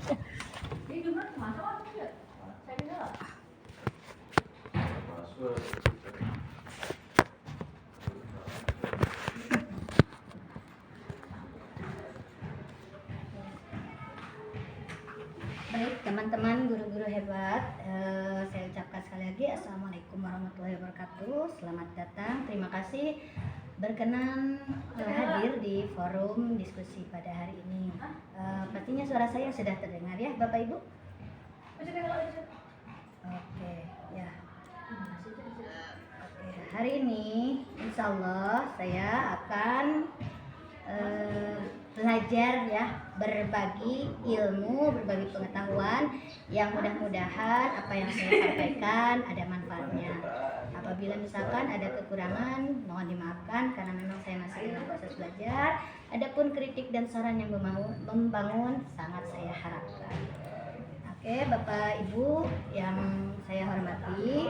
Baik teman-teman guru-guru hebat, saya ucapkan sekali lagi Assalamualaikum warahmatullahi wabarakatuh. Selamat datang, terima kasih berkenan hadir di forum diskusi pada hari ini. Pastinya suara saya sudah terdengar ya Bapak Ibu? Oke, ya. Oke, hari ini insya Allah saya akan belajar ya, berbagi ilmu, berbagi pengetahuan yang mudah-mudahan apa yang saya sampaikan ada manfaatnya. Apabila misalkan ada kekurangan mohon dimaafkan karena memang saya masih dalam proses belajar. Adapun kritik dan saran yang membangun sangat saya harapkan. Oke, Bapak Ibu yang saya hormati,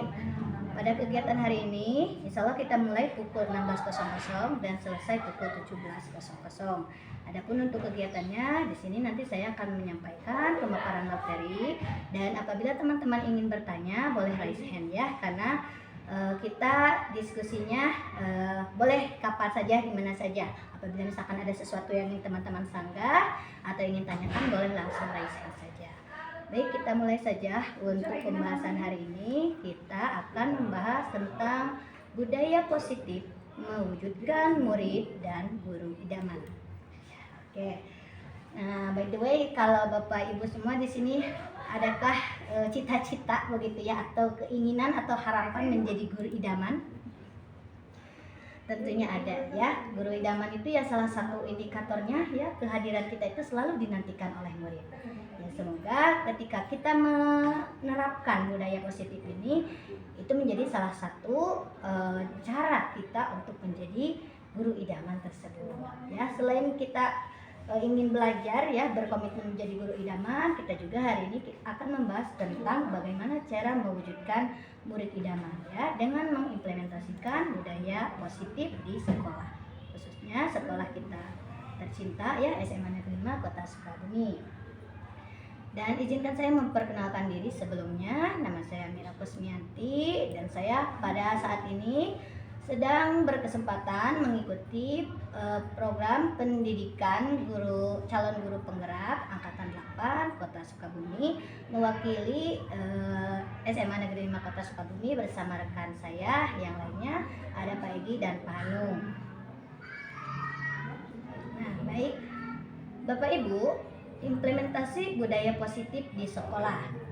pada kegiatan hari ini insya Allah kita mulai pukul 16.00 dan selesai pukul 17.00. Adapun untuk kegiatannya di sini nanti saya akan menyampaikan pemaparan materi, dan apabila teman-teman ingin bertanya boleh raise hand ya, karena kita diskusinya boleh kapan saja, di mana saja. Apabila misalkan ada sesuatu yang ingin teman-teman sanggah atau ingin tanyakan boleh langsung raise hand saja. Baik, kita mulai saja. Untuk pembahasan hari ini kita akan membahas tentang budaya positif mewujudkan murid dan guru idaman. Oke. Nah, by the way, kalau Bapak Ibu semua di sini adakah cita-cita begitu ya, atau keinginan atau harapan menjadi guru idaman? Tentunya ada ya. Guru idaman itu ya salah satu indikatornya ya, kehadiran kita itu selalu dinantikan oleh murid. Ya, semoga ketika kita menerapkan budaya positif ini itu menjadi salah satu cara kita untuk menjadi guru idaman tersebut. Ya, selain kita ingin belajar ya, berkomitmen menjadi guru idaman, kita juga hari ini akan membahas tentang bagaimana cara mewujudkan murid idaman ya, dengan mengimplementasikan budaya positif di sekolah, khususnya sekolah kita tercinta ya, SMA Negeri 5 Kota Sukabumi. Dan izinkan saya memperkenalkan diri sebelumnya. Nama saya Mira Kusmianti dan saya pada saat ini sedang berkesempatan mengikuti program pendidikan calon guru penggerak angkatan 8 Kota Sukabumi, mewakili SMA Negeri 5 Kota Sukabumi bersama rekan saya yang lainnya, ada Pak Egi dan Pak Hanung. Nah, baik Bapak Ibu, implementasi budaya positif di sekolah.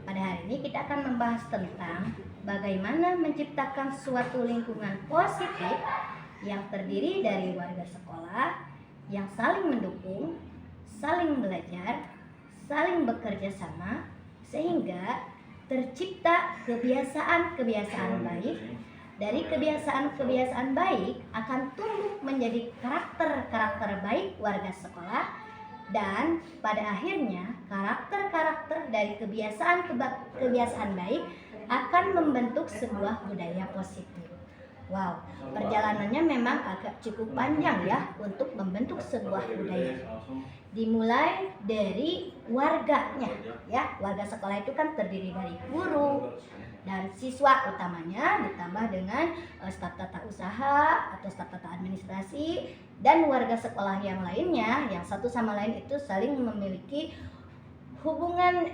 Pada hari ini kita akan membahas tentang bagaimana menciptakan suatu lingkungan positif yang terdiri dari warga sekolah yang saling mendukung, saling belajar, saling bekerja sama, sehingga tercipta kebiasaan-kebiasaan baik. Dari kebiasaan-kebiasaan baik akan tumbuh menjadi karakter-karakter baik warga sekolah, dan pada akhirnya karakter-karakter dari kebiasaan baik akan membentuk sebuah budaya positif. Wow, perjalanannya memang agak cukup panjang ya untuk membentuk sebuah budaya. Dimulai dari warganya ya. Warga sekolah itu kan terdiri dari guru dan siswa utamanya, ditambah dengan staf tata usaha atau staf tata administrasi dan warga sekolah yang lainnya, yang satu sama lain itu saling memiliki hubungan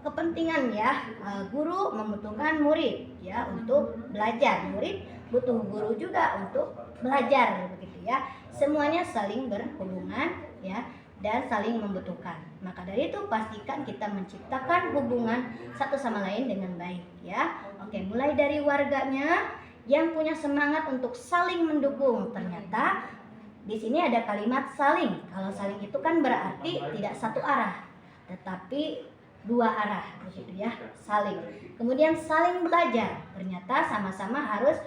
kepentingan ya. Guru membutuhkan murid ya untuk belajar, murid butuh guru juga untuk belajar begitu ya. Semuanya saling berhubungan ya dan saling membutuhkan. Maka dari itu pastikan kita menciptakan hubungan satu sama lain dengan baik ya. Oke, mulai dari warganya yang punya semangat untuk saling mendukung. Ternyata di sini ada kalimat saling. Kalau saling itu kan berarti tidak satu arah, tetapi dua arah begitu ya, saling. Kemudian saling belajar. Ternyata sama-sama harus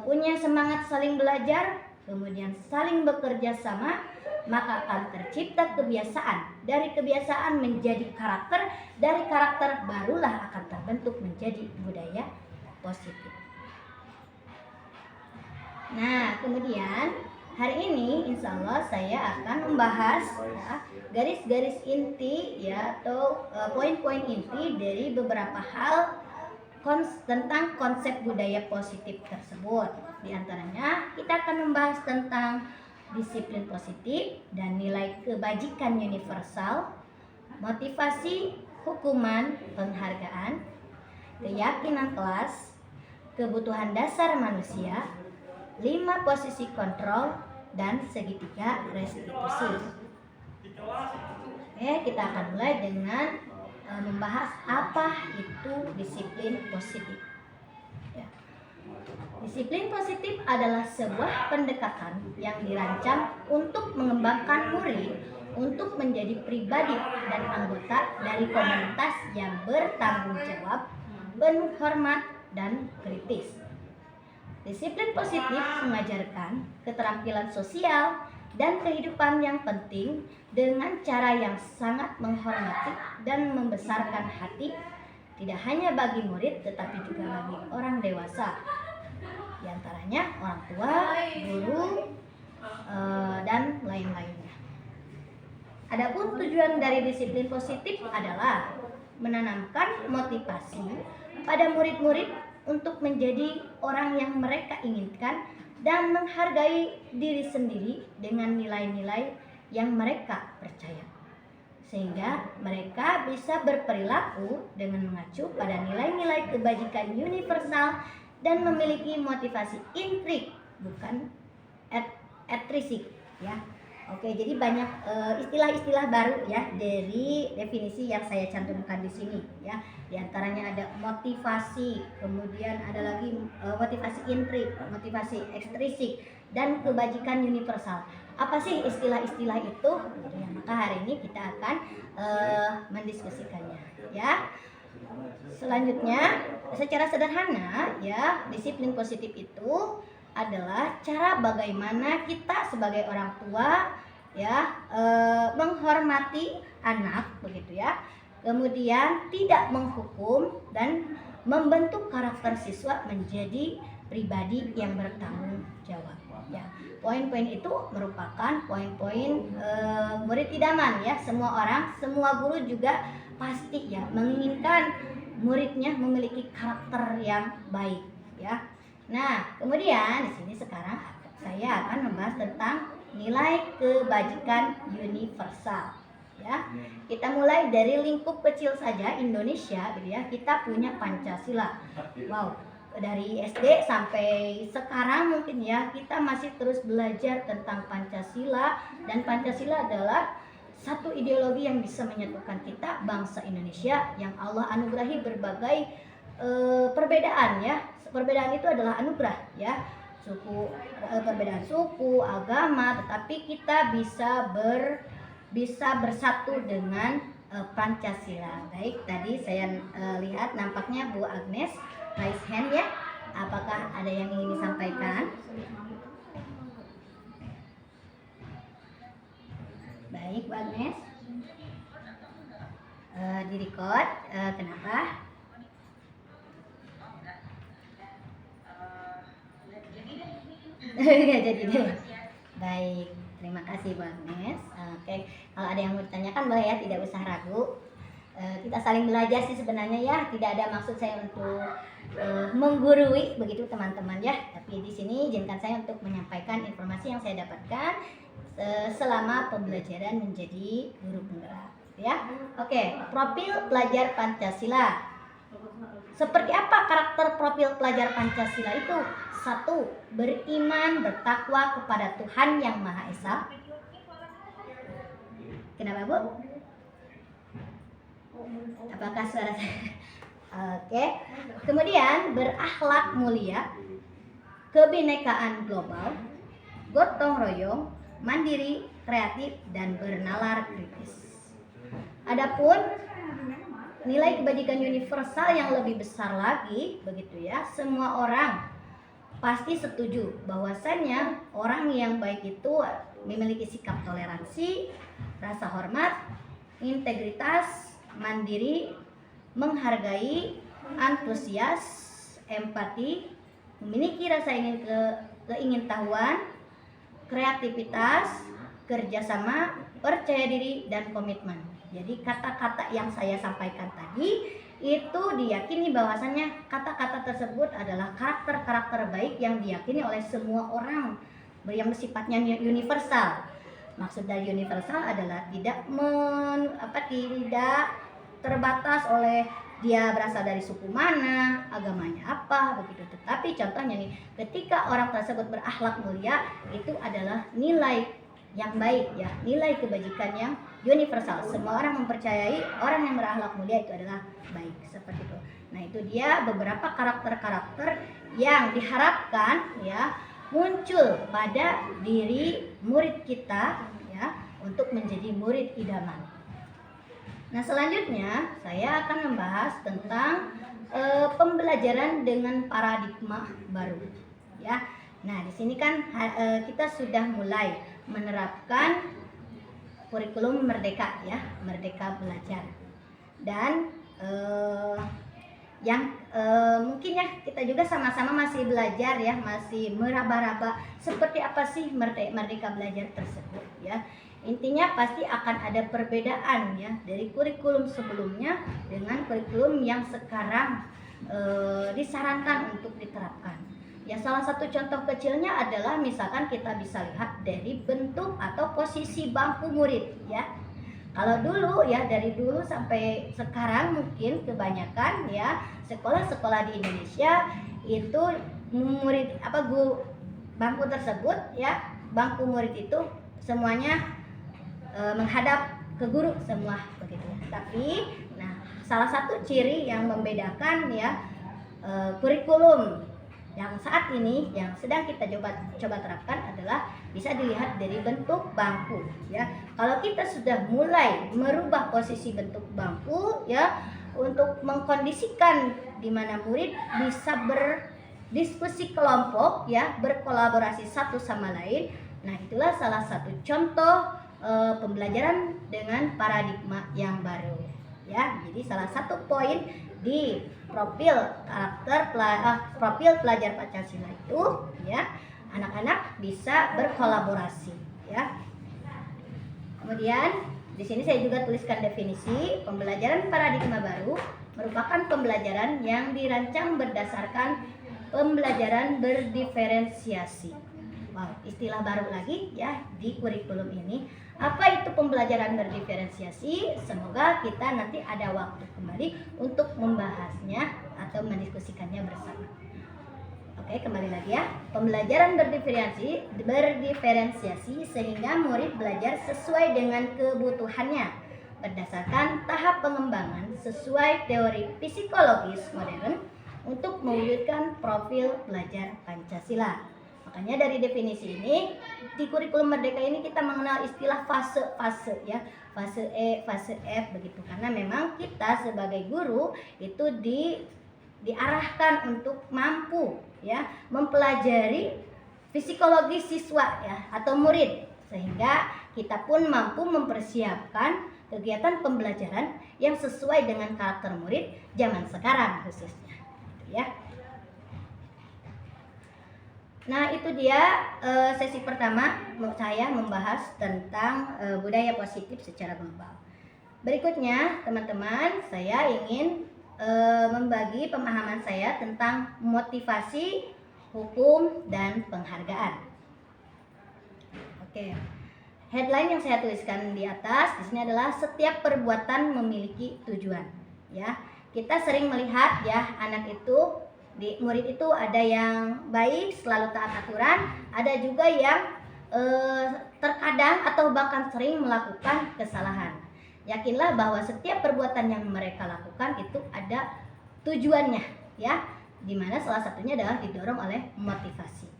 punya semangat saling belajar, kemudian saling bekerja sama, maka akan tercipta kebiasaan. Dari kebiasaan menjadi karakter, dari karakter barulah akan terbentuk menjadi budaya positif. Nah, kemudian hari ini insya Allah saya akan membahas ya, garis-garis inti ya atau poin-poin inti dari beberapa hal tentang konsep budaya positif tersebut. Di antaranya kita akan membahas tentang disiplin positif dan nilai kebajikan universal, motivasi, hukuman, penghargaan, keyakinan kelas, kebutuhan dasar manusia, 5 posisi kontrol, dan segitiga restitusi. Oke, kita akan mulai dengan membahas apa itu disiplin positif. Ya. Disiplin positif adalah sebuah pendekatan yang dirancang untuk mengembangkan murid untuk menjadi pribadi dan anggota dari komunitas yang bertanggung jawab, penuh hormat, dan kritis. Disiplin positif mengajarkan keterampilan sosial dan kehidupan yang penting dengan cara yang sangat menghormati dan membesarkan hati, tidak hanya bagi murid tetapi juga bagi orang dewasa, di antaranya orang tua, guru, dan lain-lainnya. Adapun tujuan dari disiplin positif adalah menanamkan motivasi pada murid-murid untuk menjadi orang yang mereka inginkan dan menghargai diri sendiri dengan nilai-nilai yang mereka percaya, sehingga mereka bisa berperilaku dengan mengacu pada nilai-nilai kebajikan universal dan memiliki motivasi intrik, bukan etrisik ya. Oke, jadi banyak istilah-istilah baru ya dari definisi yang saya cantumkan di sini ya. Di antaranya ada motivasi, kemudian ada lagi motivasi intrik, motivasi ekstrisik, dan kebajikan universal. Apa sih istilah-istilah itu? Ya, maka hari ini kita akan mendiskusikannya ya. Selanjutnya, secara sederhana ya, disiplin positif itu adalah cara bagaimana kita sebagai orang tua ya menghormati anak begitu ya, kemudian tidak menghukum dan membentuk karakter siswa menjadi pribadi yang bertanggung jawab ya. Poin-poin itu merupakan poin-poin murid idaman ya. Semua orang, semua guru juga pasti ya menginginkan muridnya memiliki karakter yang baik ya. Nah, kemudian di sini sekarang saya akan membahas tentang nilai kebajikan universal. Ya, kita mulai dari lingkup kecil saja Indonesia, gitu ya. Kita punya Pancasila. Wow, dari SD sampai sekarang mungkin ya kita masih terus belajar tentang Pancasila, dan Pancasila adalah satu ideologi yang bisa menyatukan kita bangsa Indonesia yang Allah anugerahi berbagai perbedaan ya. Perbedaan itu adalah anugerah ya, perbedaan suku, agama, tetapi kita bisa bersatu dengan Pancasila. Baik, tadi saya lihat nampaknya Bu Agnes raise hand ya. Apakah ada yang ingin disampaikan? Baik, Bu Agnes. Di record, kenapa? Nggak jadi deh. Baik, terima kasih Bu Agnes. Oke, kalau ada yang mau ditanyakan boleh ya, tidak usah ragu. Kita saling belajar sih sebenarnya ya, tidak ada maksud saya untuk menggurui begitu teman-teman ya. Tapi di sini izinkan saya untuk menyampaikan informasi yang saya dapatkan selama pembelajaran menjadi guru penggerak ya. Oke, profil pelajar Pancasila. Seperti apa karakter profil pelajar Pancasila itu? 1. Beriman, bertakwa kepada Tuhan Yang Maha Esa. Kenapa Bu? Apakah suara saya? Oke. Kemudian berakhlak mulia, kebinekaan global, gotong royong, mandiri, kreatif, dan bernalar kritis. Adapun nilai kebajikan universal yang lebih besar lagi begitu ya, semua orang pasti setuju bahwasannya orang yang baik itu memiliki sikap toleransi, rasa hormat, integritas, mandiri, menghargai, antusias, empati, memiliki rasa keingintahuan, kreativitas, kerjasama, percaya diri, dan komitmen. Jadi kata-kata yang saya sampaikan tadi itu diyakini bahwasannya kata-kata tersebut adalah karakter-karakter baik yang diyakini oleh semua orang yang bersifatnya universal. Maksud dari universal adalah tidak terbatas oleh dia berasal dari suku mana, agamanya apa, begitu. Tetapi contohnya nih, ketika orang tersebut berakhlak mulia, itu adalah nilai yang baik ya, nilai kebajikan yang universal. Semua orang mempercayai orang yang berakhlak mulia itu adalah baik, seperti itu. Nah, itu dia beberapa karakter-karakter yang diharapkan ya muncul pada diri murid kita ya untuk menjadi murid idaman. Nah, selanjutnya saya akan membahas tentang pembelajaran dengan paradigma baru ya. Nah, di sini kan kita sudah mulai menerapkan kurikulum merdeka ya, merdeka belajar. Dan mungkin ya kita juga sama-sama masih belajar ya, masih meraba-raba seperti apa sih merdeka belajar tersebut ya. Intinya pasti akan ada perbedaan ya dari kurikulum sebelumnya dengan kurikulum yang sekarang disarankan untuk diterapkan. Ya, salah satu contoh kecilnya adalah misalkan kita bisa lihat dari bentuk atau posisi bangku murid ya. Kalau dulu ya, dari dulu sampai sekarang mungkin kebanyakan ya sekolah-sekolah di Indonesia itu bangku tersebut ya, bangku murid itu semuanya menghadap ke guru semua begitu ya. Tapi salah satu ciri yang membedakan ya kurikulum yang saat ini yang sedang kita coba terapkan adalah bisa dilihat dari bentuk bangku ya. Kalau kita sudah mulai merubah posisi bentuk bangku ya untuk mengkondisikan di mana murid bisa berdiskusi kelompok ya, berkolaborasi satu sama lain. Nah, itulah salah satu contoh pembelajaran dengan paradigma yang baru ya. Jadi salah satu poin di profil pelajar Pancasila itu ya, anak-anak bisa berkolaborasi ya. Kemudian di sini saya juga tuliskan definisi pembelajaran paradigma baru merupakan pembelajaran yang dirancang berdasarkan pembelajaran berdiferensiasi. Wow, istilah baru lagi ya di kurikulum ini. Apa itu pembelajaran berdiferensiasi? Semoga kita nanti ada waktu kembali untuk membahasnya atau mendiskusikannya bersama. Oke, kembali lagi ya. Pembelajaran berdiferensiasi sehingga murid belajar sesuai dengan kebutuhannya berdasarkan tahap pengembangan sesuai teori psikologis modern untuk mewujudkan profil pelajar Pancasila. Makanya dari definisi ini di kurikulum merdeka ini kita mengenal istilah fase-fase ya, fase E, fase F begitu. Karena memang kita sebagai guru itu diarahkan untuk mampu ya mempelajari psikologi siswa ya atau murid, sehingga kita pun mampu mempersiapkan kegiatan pembelajaran yang sesuai dengan karakter murid zaman sekarang khususnya gitu ya. Nah, itu dia sesi pertama saya membahas tentang budaya positif secara global. Berikutnya, teman-teman, saya ingin membagi pemahaman saya tentang motivasi, hukum, dan penghargaan. Oke. Headline yang saya tuliskan di atas di sini adalah setiap perbuatan memiliki tujuan, ya. Kita sering melihat ya anak itu murid itu ada yang baik, selalu taat aturan, ada juga yang terkadang atau bahkan sering melakukan kesalahan. Yakinlah bahwa setiap perbuatan yang mereka lakukan itu ada tujuannya, ya, dimana salah satunya adalah didorong oleh motivasi.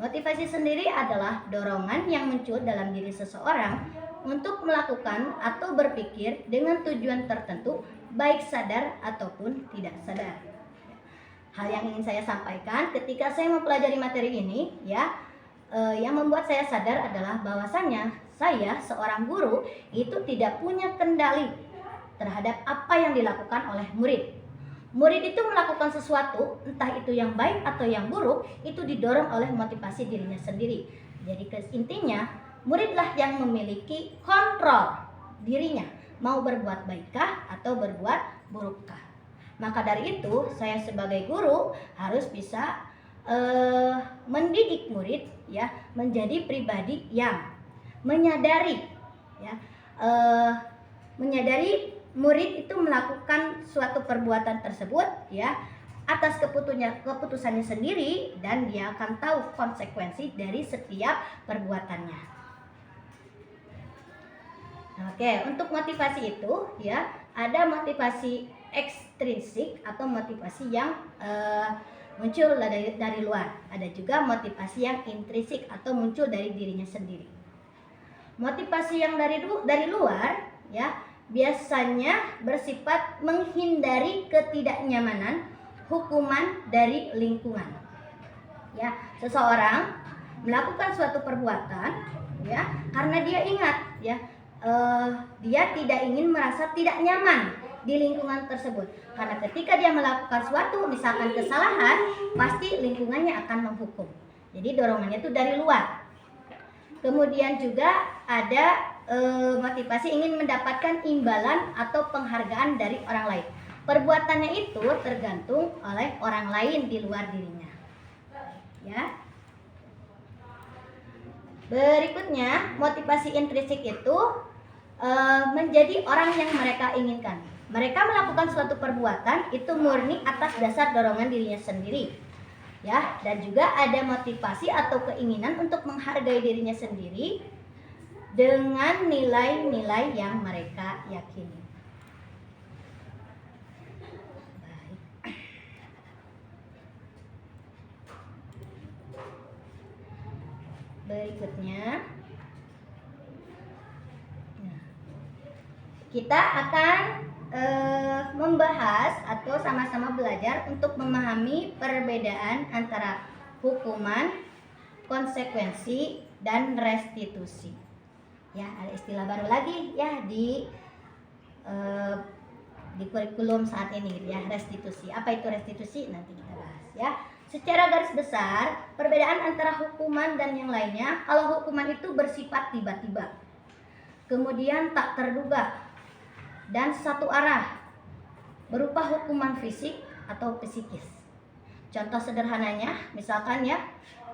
Motivasi sendiri adalah dorongan yang muncul dalam diri seseorang untuk melakukan atau berpikir dengan tujuan tertentu, baik sadar ataupun tidak sadar. Hal yang ingin saya sampaikan ketika saya mempelajari materi ini, ya, yang membuat saya sadar adalah bahwasannya saya seorang guru itu tidak punya kendali terhadap apa yang dilakukan oleh murid. Murid itu melakukan sesuatu, entah itu yang baik atau yang buruk, itu didorong oleh motivasi dirinya sendiri. Jadi intinya muridlah yang memiliki kontrol dirinya, mau berbuat baikkah atau berbuat burukkah. Maka dari itu saya sebagai guru harus bisa mendidik murid ya menjadi pribadi yang menyadari ya menyadari murid itu melakukan suatu perbuatan tersebut ya atas keputusannya sendiri, dan dia akan tahu konsekuensi dari setiap perbuatannya. Oke, untuk motivasi itu ya ada motivasi ekstrinsik atau motivasi yang muncul dari luar. Ada juga motivasi yang intrinsik atau muncul dari dirinya sendiri. Motivasi yang dari luar ya biasanya bersifat menghindari ketidaknyamanan hukuman dari lingkungan. Ya, seseorang melakukan suatu perbuatan ya karena dia ingat ya dia tidak ingin merasa tidak nyaman di lingkungan tersebut. Karena ketika dia melakukan suatu misalkan kesalahan, pasti lingkungannya akan menghukum. Jadi dorongannya itu dari luar. Kemudian juga ada motivasi ingin mendapatkan imbalan atau penghargaan dari orang lain. Perbuatannya itu tergantung oleh orang lain di luar dirinya. Ya. Berikutnya, motivasi intrinsik itu menjadi orang yang mereka inginkan. Mereka melakukan suatu perbuatan itu murni atas dasar dorongan dirinya sendiri. Ya, dan juga ada motivasi atau keinginan untuk menghargai dirinya sendiri dengan nilai-nilai yang mereka yakini. Berikutnya kita akan membahas atau sama-sama belajar untuk memahami perbedaan antara hukuman, konsekuensi, dan restitusi. Ya, ada istilah baru lagi ya di kurikulum saat ini ya, restitusi. Apa itu restitusi? Nanti kita bahas ya. Secara garis besar, perbedaan antara hukuman dan yang lainnya, kalau hukuman itu bersifat tiba-tiba, kemudian tak terduga, dan satu arah, berupa hukuman fisik atau psikis. Contoh sederhananya, misalkan ya,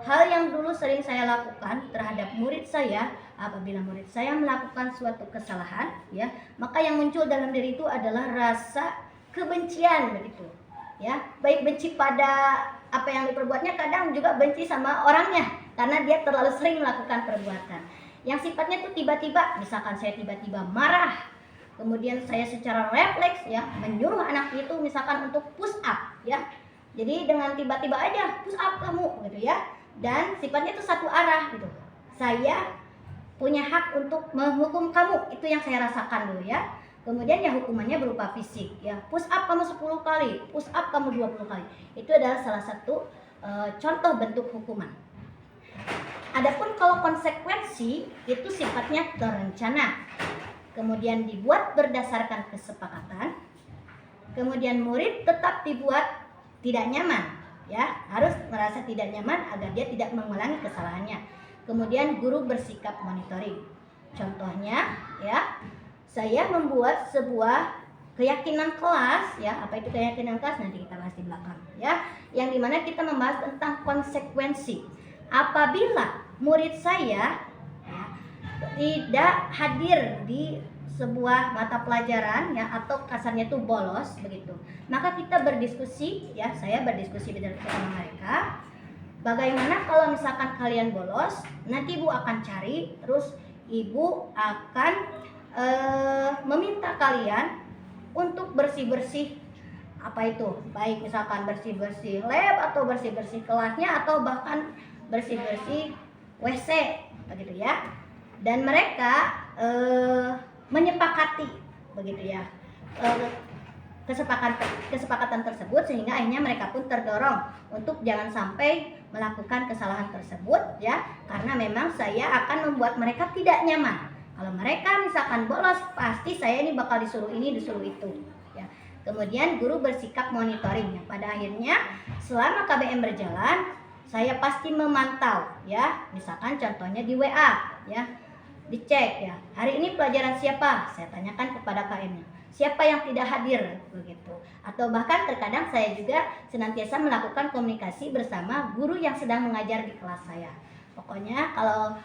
hal yang dulu sering saya lakukan terhadap murid saya, apabila murid saya melakukan suatu kesalahan, ya, maka yang muncul dalam diri itu adalah rasa kebencian begitu. Ya, baik benci pada apa yang diperbuatnya, kadang juga benci sama orangnya karena dia terlalu sering melakukan perbuatan yang sifatnya itu tiba-tiba. Misalkan saya tiba-tiba marah, kemudian saya secara refleks ya menyuruh anak itu misalkan untuk push up ya. Jadi dengan tiba-tiba aja push up kamu gitu ya. Dan sifatnya itu satu arah gitu. Saya punya hak untuk menghukum kamu, itu yang saya rasakan dulu ya. Kemudian ya hukumannya berupa fisik ya. Push up kamu 10 kali, push up kamu 20 kali. Itu adalah salah satu contoh bentuk hukuman. Adapun kalau konsekuensi itu sifatnya terencana. Kemudian dibuat berdasarkan kesepakatan. Kemudian murid tetap dibuat tidak nyaman ya, harus merasa tidak nyaman agar dia tidak mengulangi kesalahannya. Kemudian guru bersikap monitoring. Contohnya ya, saya membuat sebuah keyakinan kelas ya. Apa itu keyakinan kelas? Nanti kita bahas di belakang ya. Yang dimana kita membahas tentang konsekuensi. Apabila murid saya ya, tidak hadir di sebuah mata pelajaran ya, atau kasarnya itu bolos begitu, maka kita berdiskusi ya, saya berdiskusi bersama mereka. Bagaimana kalau misalkan kalian bolos, nanti ibu akan cari, terus ibu akan meminta kalian untuk bersih-bersih apa itu, baik misalkan bersih-bersih lab atau bersih-bersih kelasnya atau bahkan bersih-bersih WC begitu ya. Dan mereka menyepakati begitu ya kesepakatan tersebut, sehingga akhirnya mereka pun terdorong untuk jangan sampai melakukan kesalahan tersebut ya, karena memang saya akan membuat mereka tidak nyaman. Kalau mereka misalkan bolos, pasti saya ini bakal disuruh ini, disuruh itu ya. Kemudian guru bersikap monitoring ya. Pada akhirnya selama KBM berjalan, saya pasti memantau ya. Misalkan contohnya di WA ya, dicek ya, hari ini pelajaran siapa, saya tanyakan kepada KM-nya, siapa yang tidak hadir begitu. Atau bahkan terkadang saya juga senantiasa melakukan komunikasi bersama guru yang sedang mengajar di kelas saya. Pokoknya kalau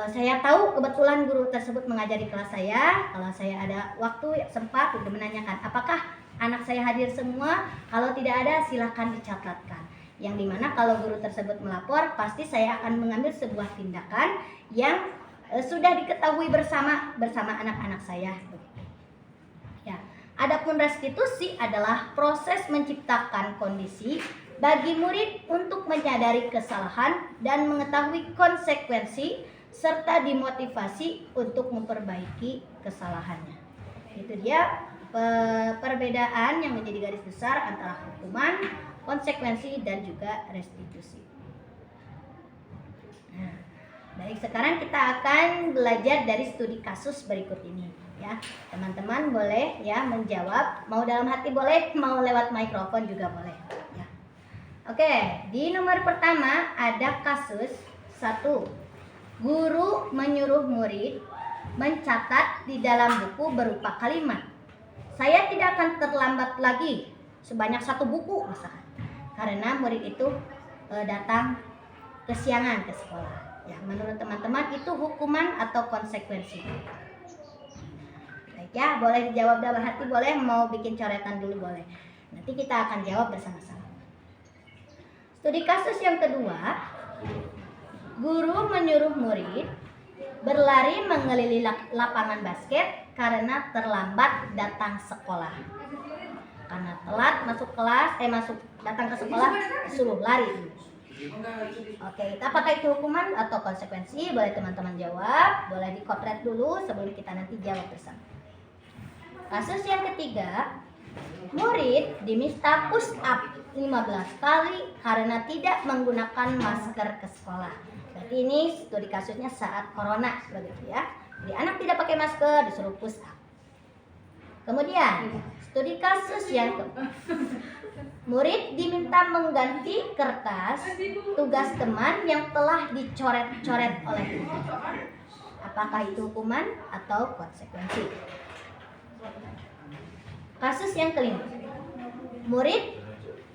saya tahu kebetulan guru tersebut mengajar di kelas saya, kalau saya ada waktu sempat untuk menanyakan apakah anak saya hadir semua, kalau tidak ada silakan dicatatkan. Yang dimana kalau guru tersebut melapor, pasti saya akan mengambil sebuah tindakan yang sudah diketahui bersama anak-anak saya. Ya, adapun restitusi adalah proses menciptakan kondisi bagi murid untuk menyadari kesalahan dan mengetahui konsekuensi serta dimotivasi untuk memperbaiki kesalahannya. Itu dia perbedaan yang menjadi garis besar antara hukuman, konsekuensi, dan juga restitusi. Nah, baik, sekarang kita akan belajar dari studi kasus berikut ini ya. Teman-teman boleh ya menjawab, mau dalam hati boleh, mau lewat mikrofon juga boleh ya. Oke, di nomor pertama ada kasus 1. Guru menyuruh murid mencatat di dalam buku berupa kalimat, saya tidak akan terlambat lagi, sebanyak 1 buku misalkan. Karena murid itu datang kesiangan ke sekolah. Ya, menurut teman-teman itu hukuman atau konsekuensi? Baik ya, boleh dijawab dalam hati, boleh, mau bikin coretan dulu boleh. Nanti kita akan jawab bersama-sama. Studi kasus yang kedua, guru menyuruh murid berlari mengelilingi lapangan basket karena terlambat datang sekolah. Karena telat masuk kelas, datang ke sekolah, disuruh lari dulu. Oke, apakah itu hukuman atau konsekuensi? Boleh teman-teman jawab, boleh dikotret dulu sebelum kita nanti jawab bersama. Kasus yang ketiga, murid diminta push up 15 kali karena tidak menggunakan masker ke sekolah. Berarti ini studi kasusnya saat corona begitu ya. Jadi anak tidak pakai masker disuruh push up. Kemudian studi kasus yang murid diminta mengganti kertas tugas teman yang telah dicoret-coret oleh guru. Apakah itu hukuman atau konsekuensi? Kasus yang kelima, murid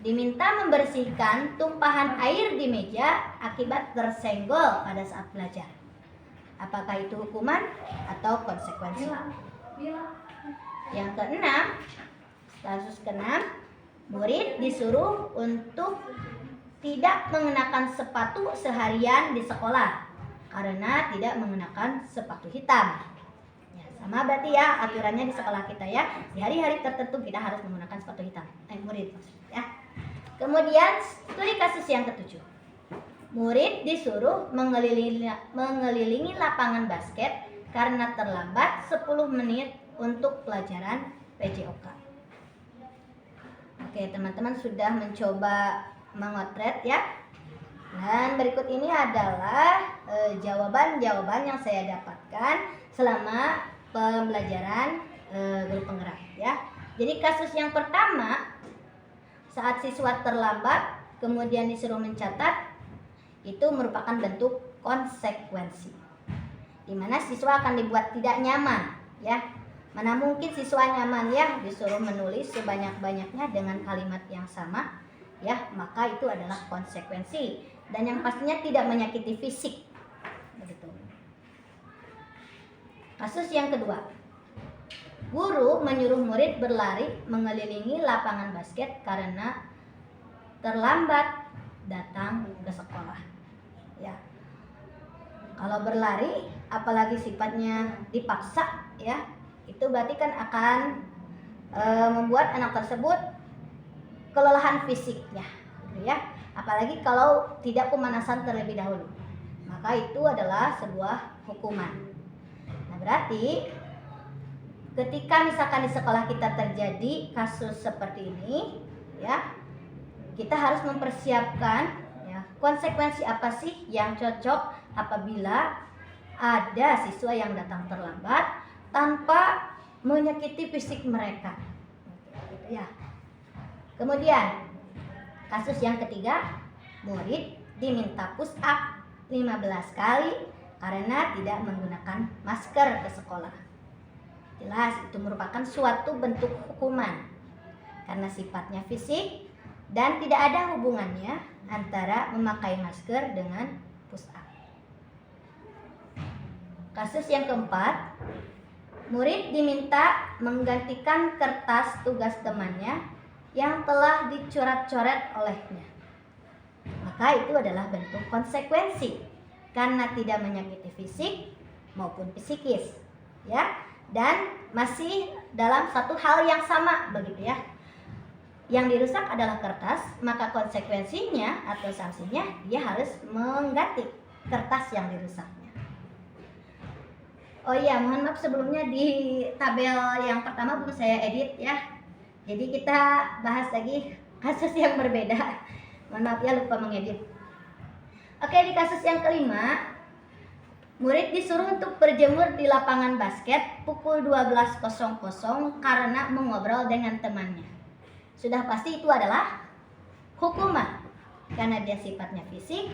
diminta membersihkan tumpahan air di meja akibat tersenggol pada saat belajar. Apakah itu hukuman atau konsekuensi? Yang keenam, kasus keenam, murid disuruh untuk tidak mengenakan sepatu seharian di sekolah karena tidak mengenakan sepatu hitam. Ya, sama berarti ya aturannya di sekolah kita ya. Di hari-hari tertentu kita harus menggunakan sepatu hitam. Murid maksudnya ya. Kemudian studi kasus yang ketujuh, murid disuruh mengelilingi lapangan basket karena terlambat 10 menit untuk pelajaran PJOK. Oke, teman-teman sudah mencoba mengotret ya. Dan berikut ini adalah jawaban-jawaban yang saya dapatkan selama pembelajaran guru penggerak ya. Jadi kasus yang pertama, saat siswa terlambat kemudian disuruh mencatat, itu merupakan bentuk konsekuensi, di mana siswa akan dibuat tidak nyaman ya. Mana mungkin siswa nyaman ya disuruh menulis sebanyak-banyaknya dengan kalimat yang sama ya, maka itu adalah konsekuensi dan yang pastinya tidak menyakiti fisik begitu. Kasus yang kedua, guru menyuruh murid berlari mengelilingi lapangan basket karena terlambat datang ke sekolah ya. Kalau berlari apalagi sifatnya dipaksa ya, itu berarti kan akan membuat anak tersebut kelelahan fisiknya gitu ya. Apalagi kalau tidak pemanasan terlebih dahulu, maka itu adalah sebuah hukuman. Nah, berarti ketika misalkan di sekolah kita terjadi kasus seperti ini ya, kita harus mempersiapkan ya, konsekuensi apa sih yang cocok apabila ada siswa yang datang terlambat tanpa menyakiti fisik mereka ya. Kemudian kasus yang ketiga, murid diminta push up 15 kali karena tidak menggunakan masker ke sekolah. Jelas itu merupakan suatu bentuk hukuman karena sifatnya fisik dan tidak ada hubungannya antara memakai masker dengan push up. Kasus yang keempat, murid diminta menggantikan kertas tugas temannya yang telah dicoret-coret olehnya. Maka itu adalah bentuk konsekuensi karena tidak menyakiti fisik maupun psikis, ya. Dan masih dalam satu hal yang sama begitu ya. Yang dirusak adalah kertas, maka konsekuensinya atau sanksinya dia harus mengganti kertas yang dirusaknya. Oh iya, mohon maaf sebelumnya di tabel yang pertama belum saya edit ya. Jadi kita bahas lagi kasus yang berbeda. Mohon maaf ya, lupa mengedit. Oke, di kasus yang kelima, murid disuruh untuk berjemur di lapangan basket pukul 12.00 karena mengobrol dengan temannya. Sudah pasti itu adalah hukuman karena dia sifatnya fisik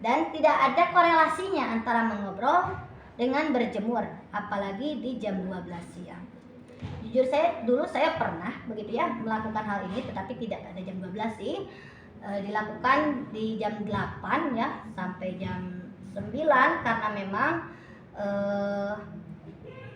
dan tidak ada korelasinya antara mengobrol dengan berjemur, apalagi di jam 12 siang. Jujur saya pernah begitu ya melakukan hal ini, tetapi tidak pada jam 12 sih. Dilakukan di jam 8 ya sampai jam 9 karena memang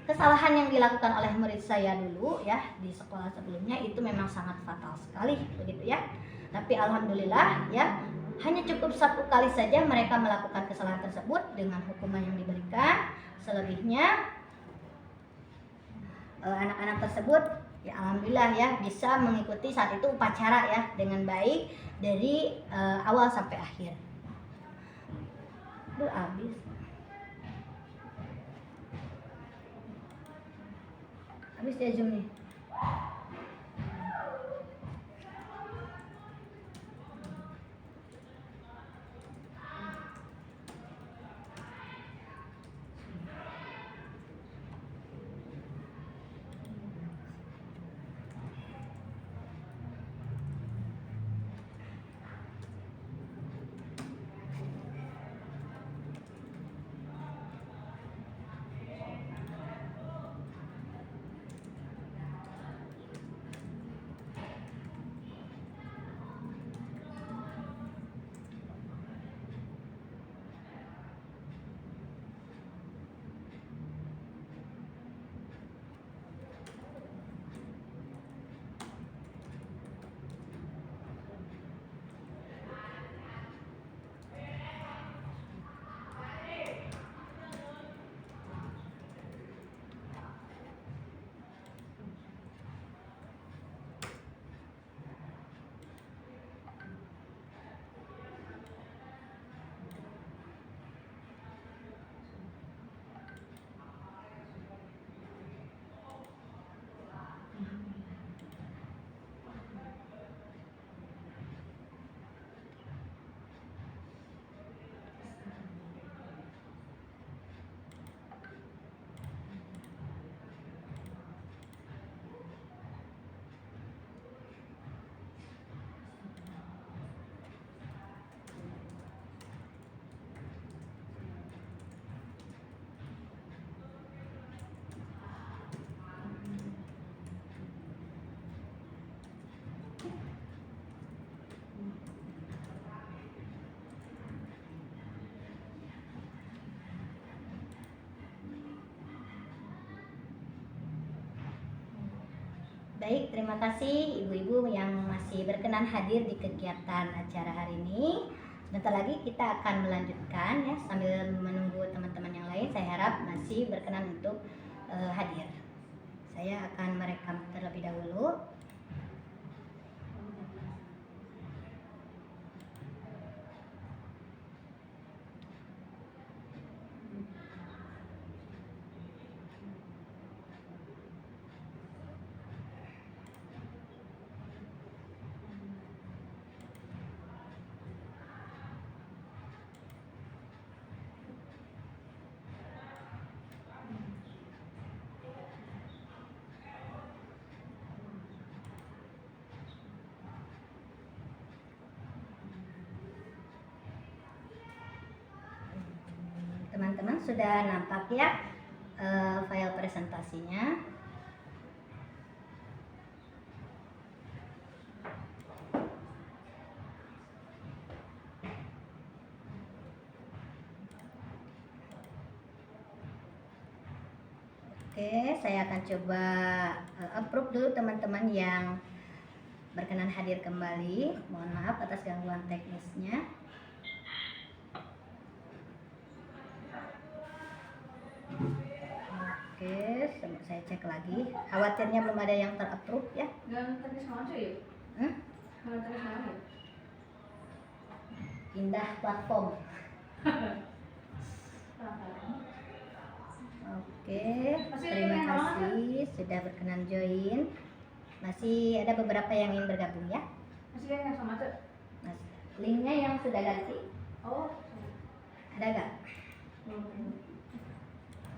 kesalahan yang dilakukan oleh murid saya dulu ya di sekolah sebelumnya itu memang sangat fatal sekali begitu ya. Tapi alhamdulillah ya hanya cukup 1 kali saja mereka melakukan kesalahan tersebut dengan hukuman yang diberikan. Selebihnya anak-anak tersebut ya alhamdulillah ya bisa mengikuti saat itu upacara ya dengan baik dari awal sampai akhir. Duh, habis. Habis ya Zoom nih. Baik, terima kasih ibu-ibu yang masih berkenan hadir di kegiatan acara hari ini. Sebentar lagi kita akan melanjutkan ya sambil menunggu teman-teman yang lain. Saya harap masih berkenan untuk hadir. Saya akan merekam terlebih dahulu. teman-teman sudah nampak ya file presentasinya. Oke, saya akan coba approve dulu teman-teman yang berkenan hadir kembali. Mohon maaf atas gangguan teknisnya. Oke, saya cek lagi. Khawatirnya belum ada yang terapprove ya. Pindah platform. Oke, terima kasih sudah berkenan join. Masih ada beberapa yang ingin bergabung ya. Masih ada yang sama tuh? Linknya yang sudah ganti. Oh, Ada gak?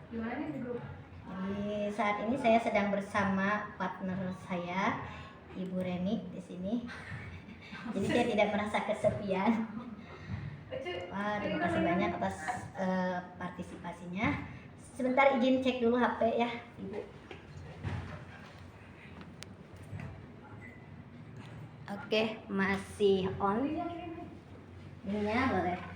Gimana nih di grup? Jadi saat ini saya sedang bersama partner saya, Ibu Reni di sini. Jadi saya tidak merasa kesepian. Wah, terima kasih banyak atas partisipasinya. Sebentar izin cek dulu HP ya, Ibu. Oke, masih on. Ininya boleh. Oke.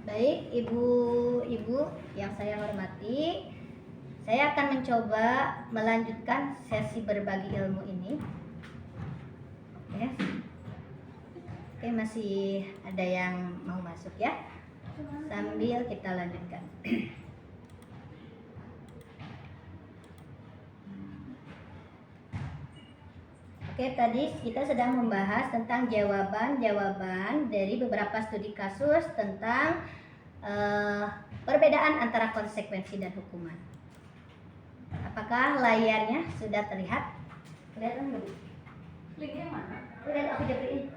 Baik, ibu-ibu yang saya hormati, saya akan mencoba melanjutkan sesi berbagi ilmu ini. Oke. Oke, masih ada yang mau masuk ya. Sambil kita lanjutkan. Oke, tadi kita sedang membahas tentang jawaban-jawaban dari beberapa studi kasus tentang perbedaan antara konsekuensi dan hukuman. Apakah layarnya sudah terlihat? Kelihatan belum? Linknya mana? Udah aku jepit.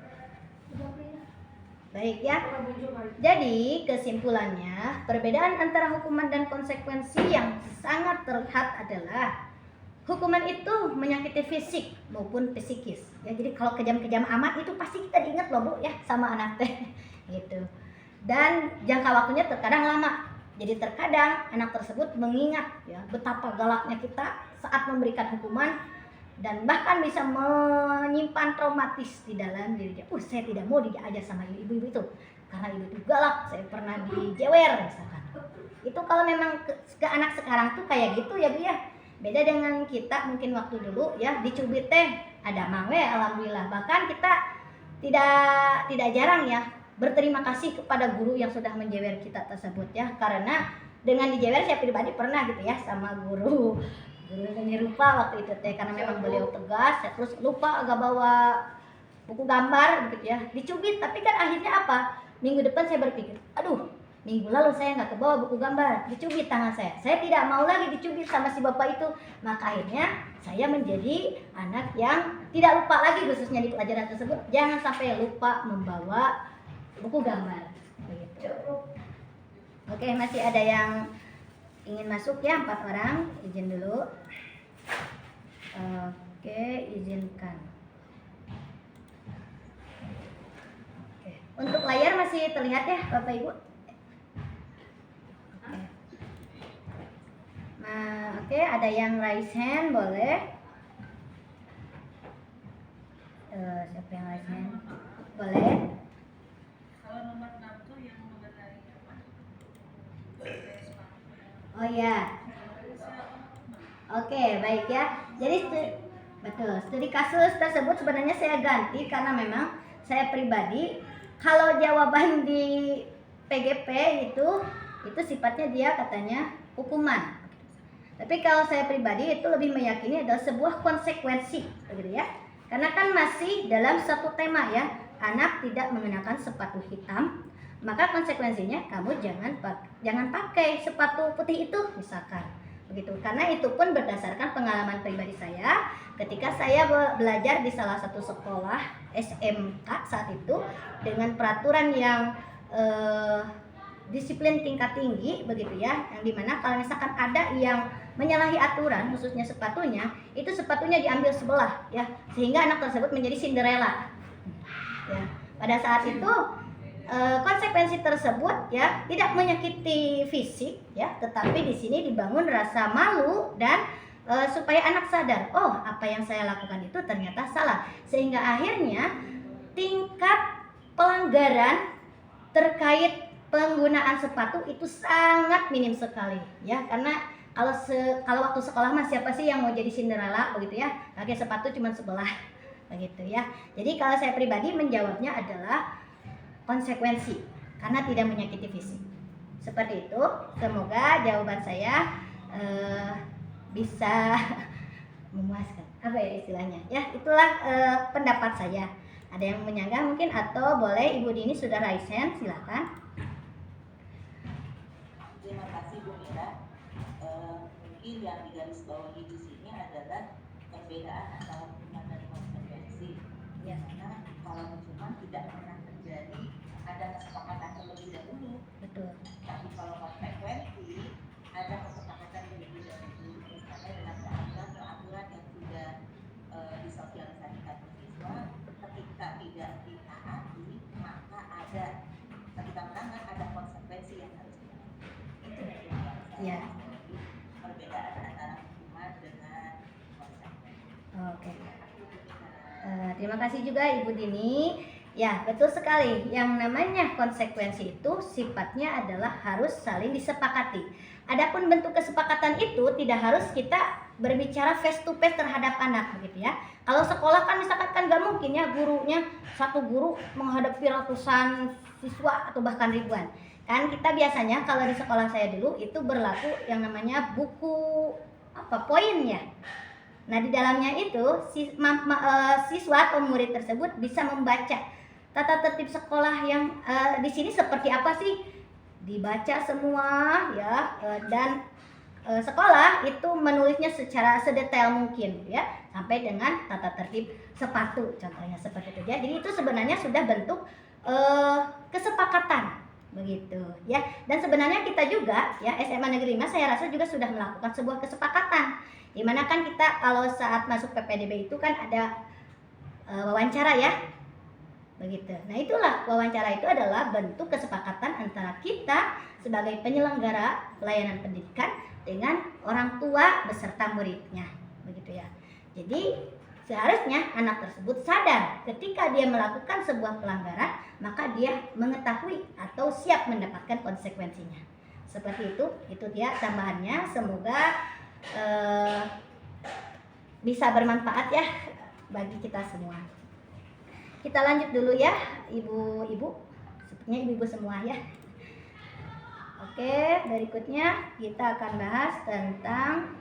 Baik ya. Udah muncul kali. Jadi kesimpulannya, perbedaan antara hukuman dan konsekuensi yang sangat terlihat adalah hukuman itu menyakiti fisik maupun psikis. Ya, jadi kalau kejam-kejam amat itu pasti kita diingat loh Bu ya sama anak teh gitu. Dan jangka waktunya terkadang lama. Jadi terkadang anak tersebut mengingat ya betapa galaknya kita saat memberikan hukuman dan bahkan bisa menyimpan traumatis di dalam dirinya. Saya tidak mau diajar sama ibu-ibu itu karena ibu itu galak. Saya pernah dijewer misalkan. Itu kalau memang ke anak sekarang tuh kayak gitu ya Bu ya. Beda dengan kita mungkin waktu dulu ya dicubit teh ada mangwe alhamdulillah. Bahkan kita tidak jarang ya berterima kasih kepada guru yang sudah menjewer kita tersebut ya, karena dengan dijewer saya pribadi pernah gitu ya sama guru seni rupa waktu itu teh, karena memang beliau tegas ya, terus lupa agak bawa buku gambar gitu ya, dicubit. Tapi kan akhirnya apa, minggu depan saya berpikir aduh minggu lalu saya nggak kebawa buku gambar, dicubit tangan saya tidak mau lagi dicubit sama si bapak itu. Maka akhirnya saya menjadi anak yang tidak lupa lagi, khususnya di pelajaran tersebut jangan sampai lupa membawa buku gambar begitu. Oke, masih ada yang ingin masuk ya, 4 orang, izin dulu. Oke, izinkan. Oke. Untuk layar masih terlihat ya Bapak Ibu? Oke. Nah, oke, ada yang raise hand, boleh. Siapa yang raise hand? Boleh. Nomor 6 tuh yang nomor dari apa? Oh ya. Oke, baik ya. Jadi betul, studi kasus tersebut sebenarnya saya ganti karena memang saya pribadi kalau jawaban di PGP itu sifatnya dia katanya hukuman. Tapi kalau saya pribadi itu lebih meyakini adalah sebuah konsekuensi, begitu ya. Karena kan masih dalam satu tema ya. Anak tidak mengenakan sepatu hitam, maka konsekuensinya kamu jangan pakai sepatu putih itu misalkan. begitu. Karena itu pun berdasarkan pengalaman pribadi saya ketika saya belajar di salah satu sekolah SMK saat itu dengan peraturan yang disiplin tingkat tinggi begitu ya, yang dimana kalau misalkan ada yang menyalahi aturan khususnya sepatunya, itu sepatunya diambil sebelah ya, sehingga anak tersebut menjadi Cinderella ya. Pada saat itu konsekuensi tersebut ya tidak menyakiti fisik ya, tetapi di sini dibangun rasa malu dan supaya anak sadar, oh apa yang saya lakukan itu ternyata salah, sehingga akhirnya tingkat pelanggaran terkait penggunaan sepatu itu sangat minim sekali ya. Karena kalau waktu sekolah mas siapa sih yang mau jadi Cinderella begitu ya, pakai sepatu cuma sebelah begitu ya. Jadi kalau saya pribadi menjawabnya adalah konsekuensi karena tidak menyakiti fisik. Seperti itu. Semoga jawaban saya bisa memuaskan, apa ya istilahnya ya. Itulah pendapat saya. Ada yang menyanggah mungkin, atau boleh Ibu Dini sudah raise hand, silakan. Terima kasih Bu Mira. Mungkin yang digarisbawahi di sini adalah perbedaan antara hukuman dan konsekuensi. Ya. Karena kalau hukuman tidak pernah terjadi, ada kesepakatan terlebih dahulu. Betul. Tapi kalau konsekuensi ada kesepakatan terlebih dahulu, misalnya dengan peraturan yang sudah disosialisasikan ke siswa, ketika tidak ditaati maka ada, ketika melanggar ada konsekuensi yang harus dilakukan. Itu Ya. Perbedaan antara hukuman dengan konsekuensi. Oke. Terima kasih juga Ibu Dini. Ya, betul sekali. Yang namanya konsekuensi itu sifatnya adalah harus saling disepakati. Adapun bentuk kesepakatan itu tidak harus kita berbicara face to face terhadap anak begitu ya. Kalau sekolah kan misalkan kan nggak mungkin ya gurunya, satu guru menghadapi ratusan siswa atau bahkan ribuan. Kan kita biasanya kalau di sekolah saya dulu itu berlaku yang namanya buku poin ya. Nah di dalamnya itu siswa atau murid tersebut bisa membaca tata tertib sekolah yang di sini seperti apa sih, dibaca semua ya, dan sekolah itu menulisnya secara sedetail mungkin ya, sampai dengan tata tertib sepatu contohnya seperti itu ya. Jadi itu sebenarnya sudah bentuk kesepakatan begitu ya. Dan sebenarnya kita juga ya SMA Negeri 5 saya rasa juga sudah melakukan sebuah kesepakatan, dimana kan kita kalau saat masuk PPDB itu kan ada wawancara ya begitu. Nah itulah wawancara itu adalah bentuk kesepakatan antara kita sebagai penyelenggara pelayanan pendidikan dengan orang tua beserta muridnya begitu ya. Jadi seharusnya anak tersebut sadar ketika dia melakukan sebuah pelanggaran, maka dia mengetahui atau siap mendapatkan konsekuensinya. Seperti itu dia tambahannya. Semoga bisa bermanfaat ya bagi kita semua. Kita lanjut dulu ya ibu-ibu, sepertinya ibu-ibu semua ya. Oke, berikutnya kita akan bahas tentang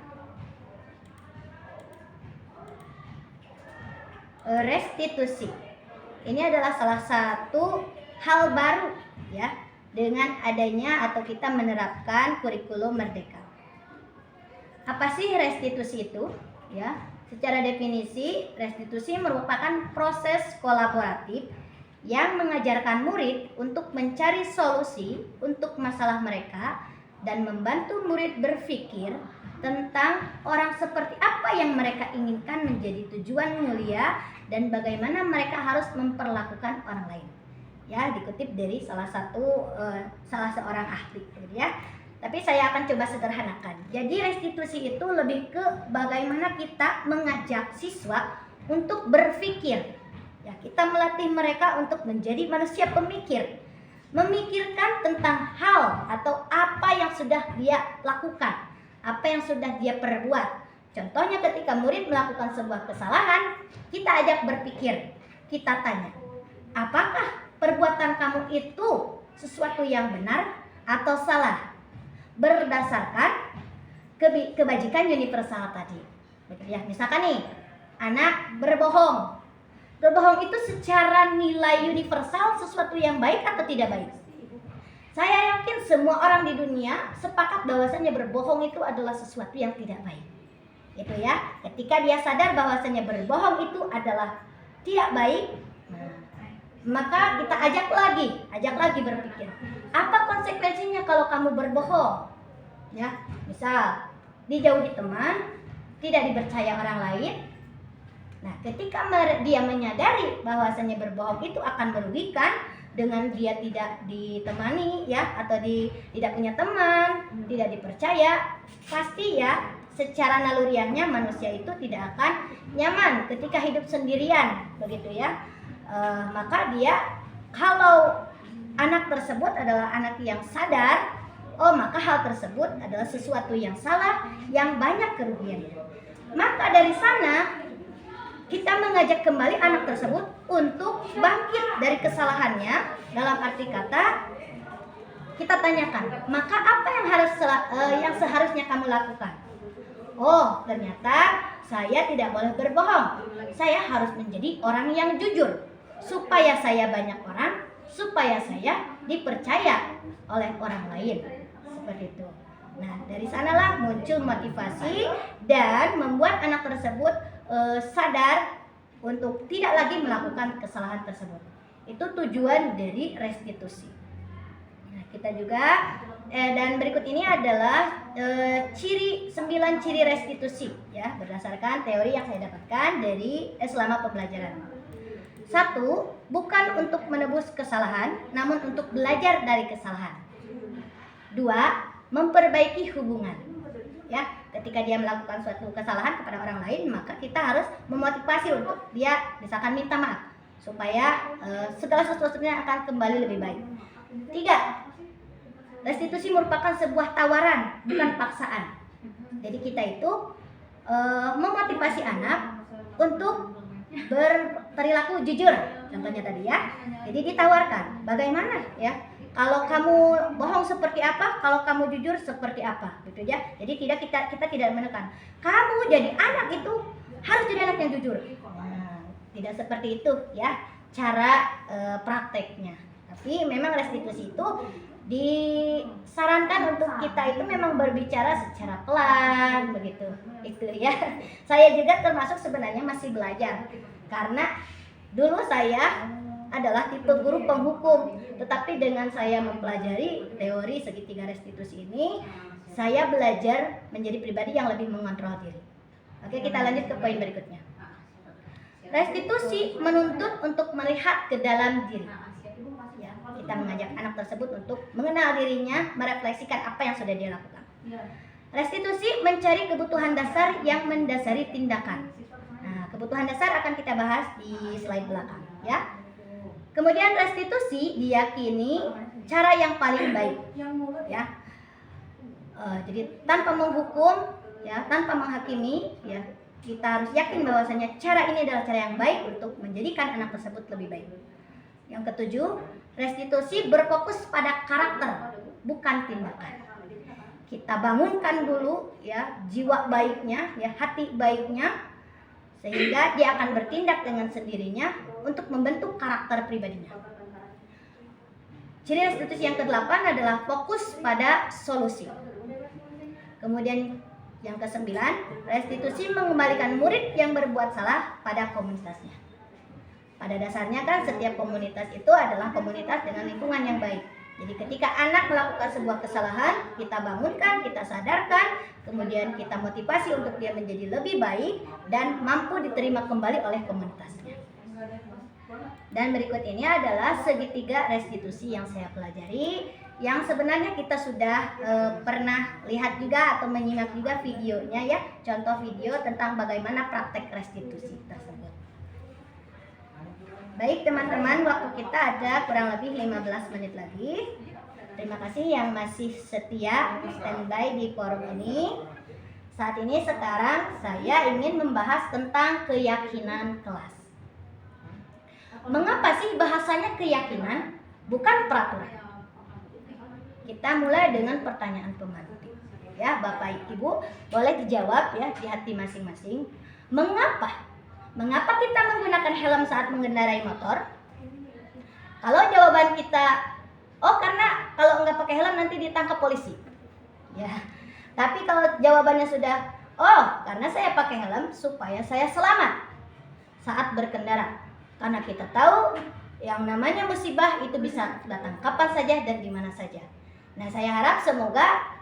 restitusi. Ini adalah salah satu hal baru ya dengan adanya atau kita menerapkan kurikulum merdeka. Apa sih restitusi itu? Ya, secara definisi restitusi merupakan proses kolaboratif yang mengajarkan murid untuk mencari solusi untuk masalah mereka dan membantu murid berpikir tentang orang seperti apa yang mereka inginkan menjadi tujuan mulia dan bagaimana mereka harus memperlakukan orang lain. Ya, dikutip dari salah seorang ahli gitu ya. Tapi saya akan coba sederhanakan. Jadi restitusi itu lebih ke bagaimana kita mengajak siswa untuk berpikir. Ya, kita melatih mereka untuk menjadi manusia pemikir, memikirkan tentang hal atau apa yang sudah dia lakukan, apa yang sudah dia perbuat. Contohnya ketika murid melakukan sebuah kesalahan, kita ajak berpikir, kita tanya, apakah perbuatan kamu itu sesuatu yang benar atau salah? Berdasarkan kebajikan universal tadi. Ya, misalkan nih, anak berbohong. Berbohong itu secara nilai universal sesuatu yang baik atau tidak baik? Saya yakin semua orang di dunia sepakat bahwasanya berbohong itu adalah sesuatu yang tidak baik. Itu ya, ketika dia sadar bahwasanya berbohong itu adalah tidak baik, maka kita ajak lagi berpikir, apa konsekuensinya kalau kamu berbohong? Ya, misal dijauhi teman, tidak dipercaya orang lain. Nah, ketika dia menyadari bahwasanya berbohong itu akan merugikan, dengan dia tidak ditemani ya, atau tidak punya teman, tidak dipercaya, pasti ya secara naluriannya manusia itu tidak akan nyaman ketika hidup sendirian, begitu ya. Maka dia, kalau anak tersebut adalah anak yang sadar, maka hal tersebut adalah sesuatu yang salah, yang banyak kerugiannya. Maka dari sana kita mengajak kembali anak tersebut untuk bangkit dari kesalahannya. Dalam arti kata, kita tanyakan, maka apa yang seharusnya kamu lakukan? Oh, ternyata saya tidak boleh berbohong. Saya harus menjadi orang yang jujur, supaya saya banyak orang, supaya saya dipercaya oleh orang lain. Seperti itu. Nah, dari sanalah muncul motivasi dan membuat anak tersebut sadar untuk tidak lagi melakukan kesalahan tersebut. Itu tujuan dari restitusi. Nah, kita juga dan berikut ini adalah 9 ciri restitusi ya, berdasarkan teori yang saya dapatkan dari selama pembelajaran. 1, bukan untuk menebus kesalahan, namun untuk belajar dari kesalahan. 2, memperbaiki hubungan. Ya, ketika dia melakukan suatu kesalahan kepada orang lain, maka kita harus memotivasi untuk dia misalkan minta maaf, supaya segala sesuatunya akan kembali lebih baik. 3, restitusi merupakan sebuah tawaran, bukan paksaan. Jadi kita itu memotivasi anak untuk berperilaku jujur, contohnya tadi ya. Jadi ditawarkan, bagaimana ya, kalau kamu bohong seperti apa, kalau kamu jujur seperti apa, gitu ya. Jadi kita tidak menekan kamu jadi anak itu harus jadi anak yang jujur. Nah, tidak seperti itu ya cara prakteknya. Tapi memang restitusi itu disarankan untuk kita itu memang berbicara secara pelan, begitu. Itu ya. Saya juga termasuk sebenarnya masih belajar, karena dulu saya adalah tipe guru penghukum, tetapi dengan saya mempelajari teori segitiga restitusi ini, saya belajar menjadi pribadi yang lebih mengontrol diri. Oke, kita lanjut ke poin berikutnya. Restitusi menuntut untuk melihat ke dalam diri. Ya, kita mengajak anak tersebut untuk mengenal dirinya, merefleksikan apa yang sudah dia lakukan. Restitusi mencari kebutuhan dasar yang mendasari tindakan. Nah, kebutuhan dasar akan kita bahas di slide belakang, ya. Kemudian restitusi diyakini cara yang paling baik, ya. Jadi tanpa menghukum, ya, tanpa menghakimi, ya, kita harus yakin bahwasanya cara ini adalah cara yang baik untuk menjadikan anak tersebut lebih baik. Yang ketujuh, restitusi berfokus pada karakter, bukan tindakan. Kita bangunkan dulu, ya, jiwa baiknya, ya, hati baiknya, sehingga dia akan bertindak dengan sendirinya untuk membentuk karakter pribadinya. Ciri restitusi yang ke-8 adalah fokus pada solusi. Kemudian yang ke-9, restitusi mengembalikan murid yang berbuat salah pada komunitasnya. Pada dasarnya kan setiap komunitas itu adalah komunitas dengan lingkungan yang baik. Jadi ketika anak melakukan sebuah kesalahan, kita bangunkan, kita sadarkan, kemudian kita motivasi untuk dia menjadi lebih baik dan mampu diterima kembali oleh komunitasnya. Dan berikut ini adalah segitiga restitusi yang saya pelajari, yang sebenarnya kita sudah pernah lihat juga atau menyimak juga videonya, ya, contoh video tentang bagaimana praktek restitusi tersebut. Baik teman-teman, waktu kita ada kurang lebih 15 menit lagi. Terima kasih yang masih setia standby di forum ini. Saat ini sekarang saya ingin membahas tentang keyakinan kelas. Mengapa sih bahasanya keyakinan, bukan peraturan? Kita mulai dengan pertanyaan pemantik. Ya, Bapak Ibu boleh dijawab ya di hati masing-masing. Mengapa kita menggunakan helm saat mengendarai motor? Kalau jawaban kita, karena kalau pakai helm nanti ditangkap polisi. Ya. Tapi kalau jawabannya sudah, oh, karena saya pakai helm supaya saya selamat saat berkendara. Karena kita tahu yang namanya musibah itu bisa datang kapan saja dan di mana saja. Nah, saya harap semoga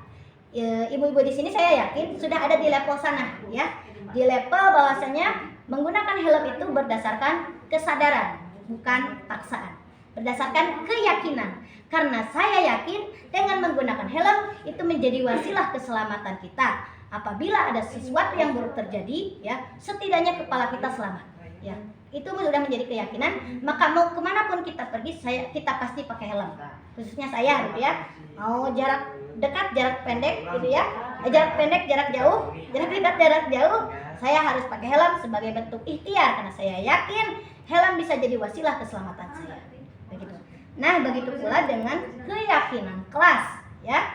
ibu-ibu di sini saya yakin sudah ada di level sana, ya. Di level bahwasanya menggunakan helm itu berdasarkan kesadaran, bukan paksaan. Berdasarkan keyakinan. Karena saya yakin dengan menggunakan helm itu menjadi wasilah keselamatan kita. Apabila ada sesuatu yang buruk terjadi, ya, setidaknya kepala kita selamat. Ya, itu sudah menjadi keyakinan. Maka mau kemanapun kita pergi, kita pasti pakai helm. Khususnya saya, gitu ya. Mau jarak dekat, jarak pendek, gitu ya. Jarak pendek, jarak jauh, jarak dekat, jarak jauh. Saya harus pakai helm sebagai bentuk ikhtiar karena saya yakin helm bisa jadi wasilah keselamatan saya. Begitu. Nah, begitu pula dengan keyakinan kelas, ya.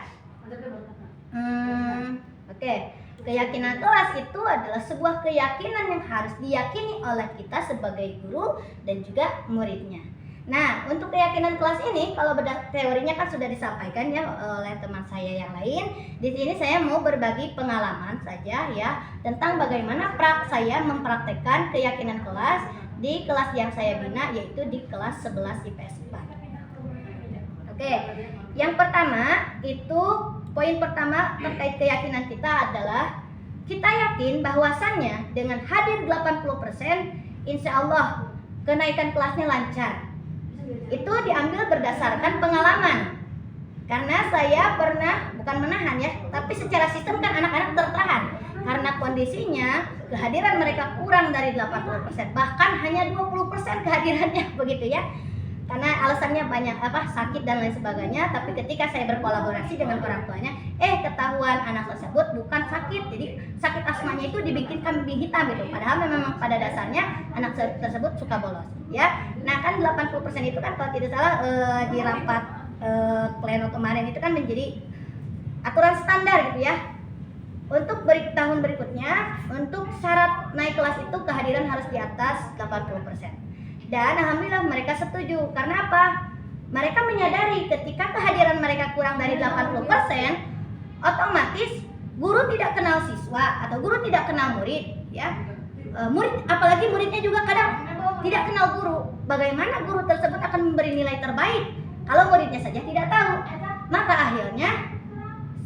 Oke. Keyakinan kelas itu adalah sebuah keyakinan yang harus diyakini oleh kita sebagai guru dan juga muridnya. Nah, untuk keyakinan kelas ini, kalau teorinya kan sudah disampaikan ya oleh teman saya yang lain. Di sini saya mau berbagi pengalaman saja ya tentang bagaimana saya mempraktekkan keyakinan kelas di kelas yang saya bina, yaitu di kelas 11 IPS 4. Oke, yang pertama itu poin pertama terkait keyakinan kita adalah kita yakin bahwasannya dengan hadir 80%, insya Allah kenaikan kelasnya lancar. Itu diambil berdasarkan pengalaman. Karena saya pernah, bukan menahan ya, tapi secara sistem kan anak-anak tertahan. Karena kondisinya kehadiran mereka kurang dari 80%, bahkan hanya 20% kehadirannya begitu ya. Karena alasannya banyak sakit dan lain sebagainya. Tapi ketika saya berkolaborasi dengan orang tuanya, ketahuan anak tersebut bukan sakit, jadi sakit asmanya itu dibikin kambing hitam gitu. Padahal memang pada dasarnya anak tersebut suka bolos ya. Nah kan 80% itu kan kalau tidak salah di rapat pleno kemarin itu kan menjadi aturan standar gitu ya. Untuk tahun berikutnya, untuk syarat naik kelas itu kehadiran harus di atas 80%. Dan alhamdulillah mereka setuju. Karena apa? Mereka menyadari ketika kehadiran mereka kurang dari 80%, otomatis guru tidak kenal siswa atau guru tidak kenal murid, ya. Murid, apalagi muridnya juga kadang tidak kenal guru. Bagaimana guru tersebut akan memberi nilai terbaik kalau muridnya saja tidak tahu? Maka akhirnya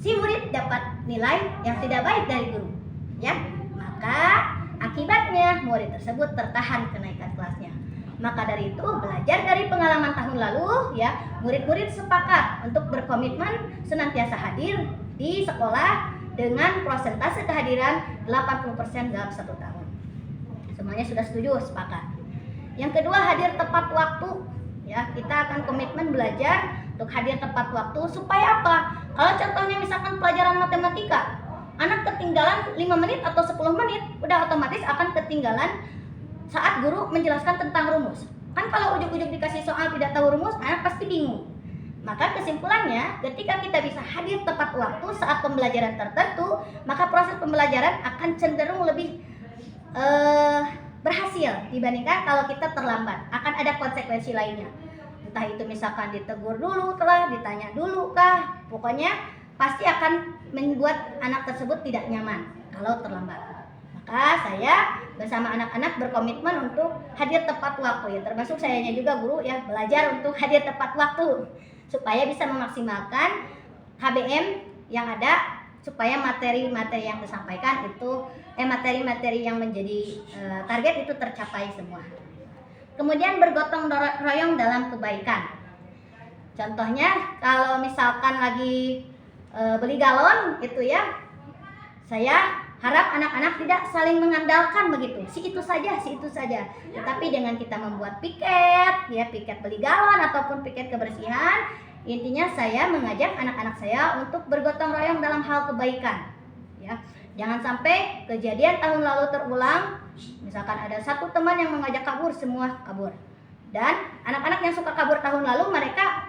si murid dapat nilai yang tidak baik dari guru, ya. Maka akibatnya murid tersebut tertahan kenaikan kelasnya. Maka dari itu belajar dari pengalaman tahun lalu ya, murid-murid sepakat untuk berkomitmen senantiasa hadir di sekolah dengan prosentase kehadiran 80% dalam 1 tahun. Semuanya sudah setuju, sepakat. Yang kedua, hadir tepat waktu. Ya, kita akan komitmen belajar untuk hadir tepat waktu supaya apa? Kalau contohnya misalkan pelajaran matematika, anak ketinggalan 5 menit atau 10 menit, udah otomatis akan ketinggalan saat guru menjelaskan tentang rumus. Kan kalau ujuk-ujuk dikasih soal tidak tahu rumus, anak pasti bingung. Maka kesimpulannya, ketika kita bisa hadir tepat waktu saat pembelajaran tertentu, maka proses pembelajaran akan cenderung lebih berhasil dibandingkan kalau kita terlambat. Akan ada konsekuensi lainnya. Entah itu misalkan ditegur dulu kah, ditanya dulu kah, pokoknya pasti akan membuat anak tersebut tidak nyaman kalau terlambat. Maka saya bersama anak-anak berkomitmen untuk hadir tepat waktu ya, termasuk sayanya juga guru ya, belajar untuk hadir tepat waktu supaya bisa memaksimalkan HBM yang ada, supaya materi-materi yang disampaikan itu materi-materi yang menjadi target itu tercapai semua. Kemudian bergotong royong dalam kebaikan. Contohnya kalau misalkan lagi beli galon gitu ya, saya harap anak-anak tidak saling mengandalkan begitu, si itu saja. Tetapi dengan kita membuat piket, ya piket beli galon ataupun piket kebersihan, intinya saya mengajak anak-anak saya untuk bergotong royong dalam hal kebaikan. Ya, jangan sampai kejadian tahun lalu terulang. Misalkan ada satu teman yang mengajak kabur, semua kabur. Dan anak-anak yang suka kabur tahun lalu, mereka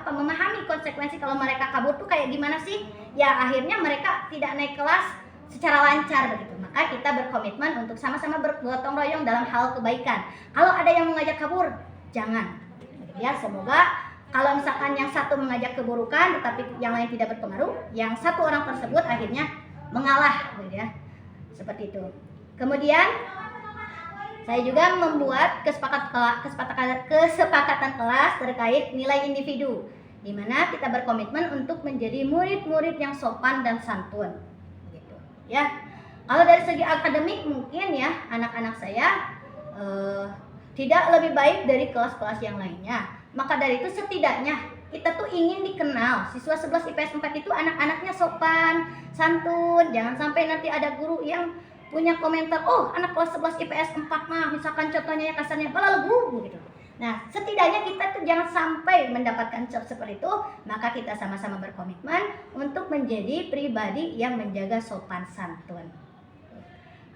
memahami konsekuensi kalau mereka kabur tuh kayak gimana sih? Ya akhirnya mereka tidak naik kelas secara lancar begitu. Maka kita berkomitmen untuk sama-sama bergotong royong dalam hal kebaikan. Kalau ada yang mengajak kabur, jangan. Ya, semoga kalau misalkan yang satu mengajak keburukan tetapi yang lain tidak berpengaruh, yang satu orang tersebut akhirnya mengalah gitu ya. Seperti itu. Kemudian saya juga membuat kesepakatan kelas terkait nilai individu, di mana kita berkomitmen untuk menjadi murid-murid yang sopan dan santun gitu ya. Kalau dari segi akademik mungkin ya anak-anak saya tidak lebih baik dari kelas-kelas yang lainnya. Maka dari itu setidaknya kita tuh ingin dikenal siswa 11 IPS 4 itu anak-anaknya sopan, santun. Jangan sampai nanti ada guru yang punya komentar, oh anak kelas 11 IPS 4 mah misalkan contohnya ya kasarnya balagu gitu. Nah setidaknya kita tuh jangan sampai mendapatkan cap seperti itu. Maka kita sama-sama berkomitmen untuk menjadi pribadi yang menjaga sopan santun.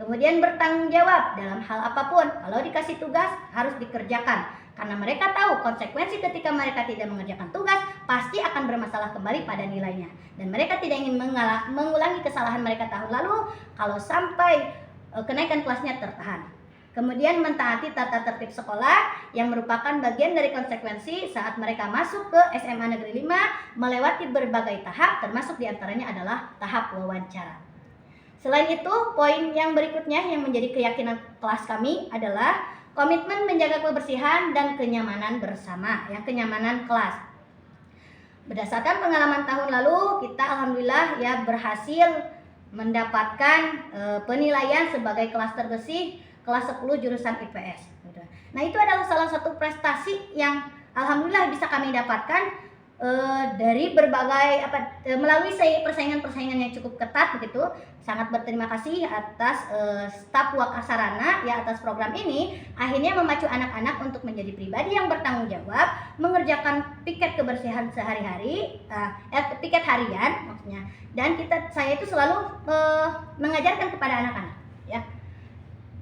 Kemudian bertanggung jawab dalam hal apapun. Kalau dikasih tugas harus dikerjakan. Karena mereka tahu konsekuensi ketika mereka tidak mengerjakan tugas pasti akan bermasalah kembali pada nilainya. Dan mereka tidak ingin mengulangi kesalahan mereka tahun lalu kalau sampai kenaikan kelasnya tertahan. Kemudian mentaati tata tertib sekolah yang merupakan bagian dari konsekuensi saat mereka masuk ke SMA Negeri 5 melewati berbagai tahap, termasuk diantaranya adalah tahap wawancara. Selain itu, poin yang berikutnya yang menjadi keyakinan kelas kami adalah komitmen menjaga kebersihan dan kenyamanan bersama, ya, kenyamanan kelas. Berdasarkan pengalaman tahun lalu, kita alhamdulillah ya berhasil mendapatkan penilaian sebagai kelas terbersih kelas 10 jurusan IPS. Nah, itu adalah salah satu prestasi yang alhamdulillah bisa kami dapatkan dari berbagai melalui persaingan-persaingan yang cukup ketat begitu. Sangat berterima kasih atas staf Wakasarana ya atas program ini, akhirnya memacu anak-anak untuk menjadi pribadi yang bertanggung jawab, mengerjakan piket kebersihan sehari-hari, piket harian maksudnya. Dan saya itu selalu mengajarkan kepada anak-anak ya.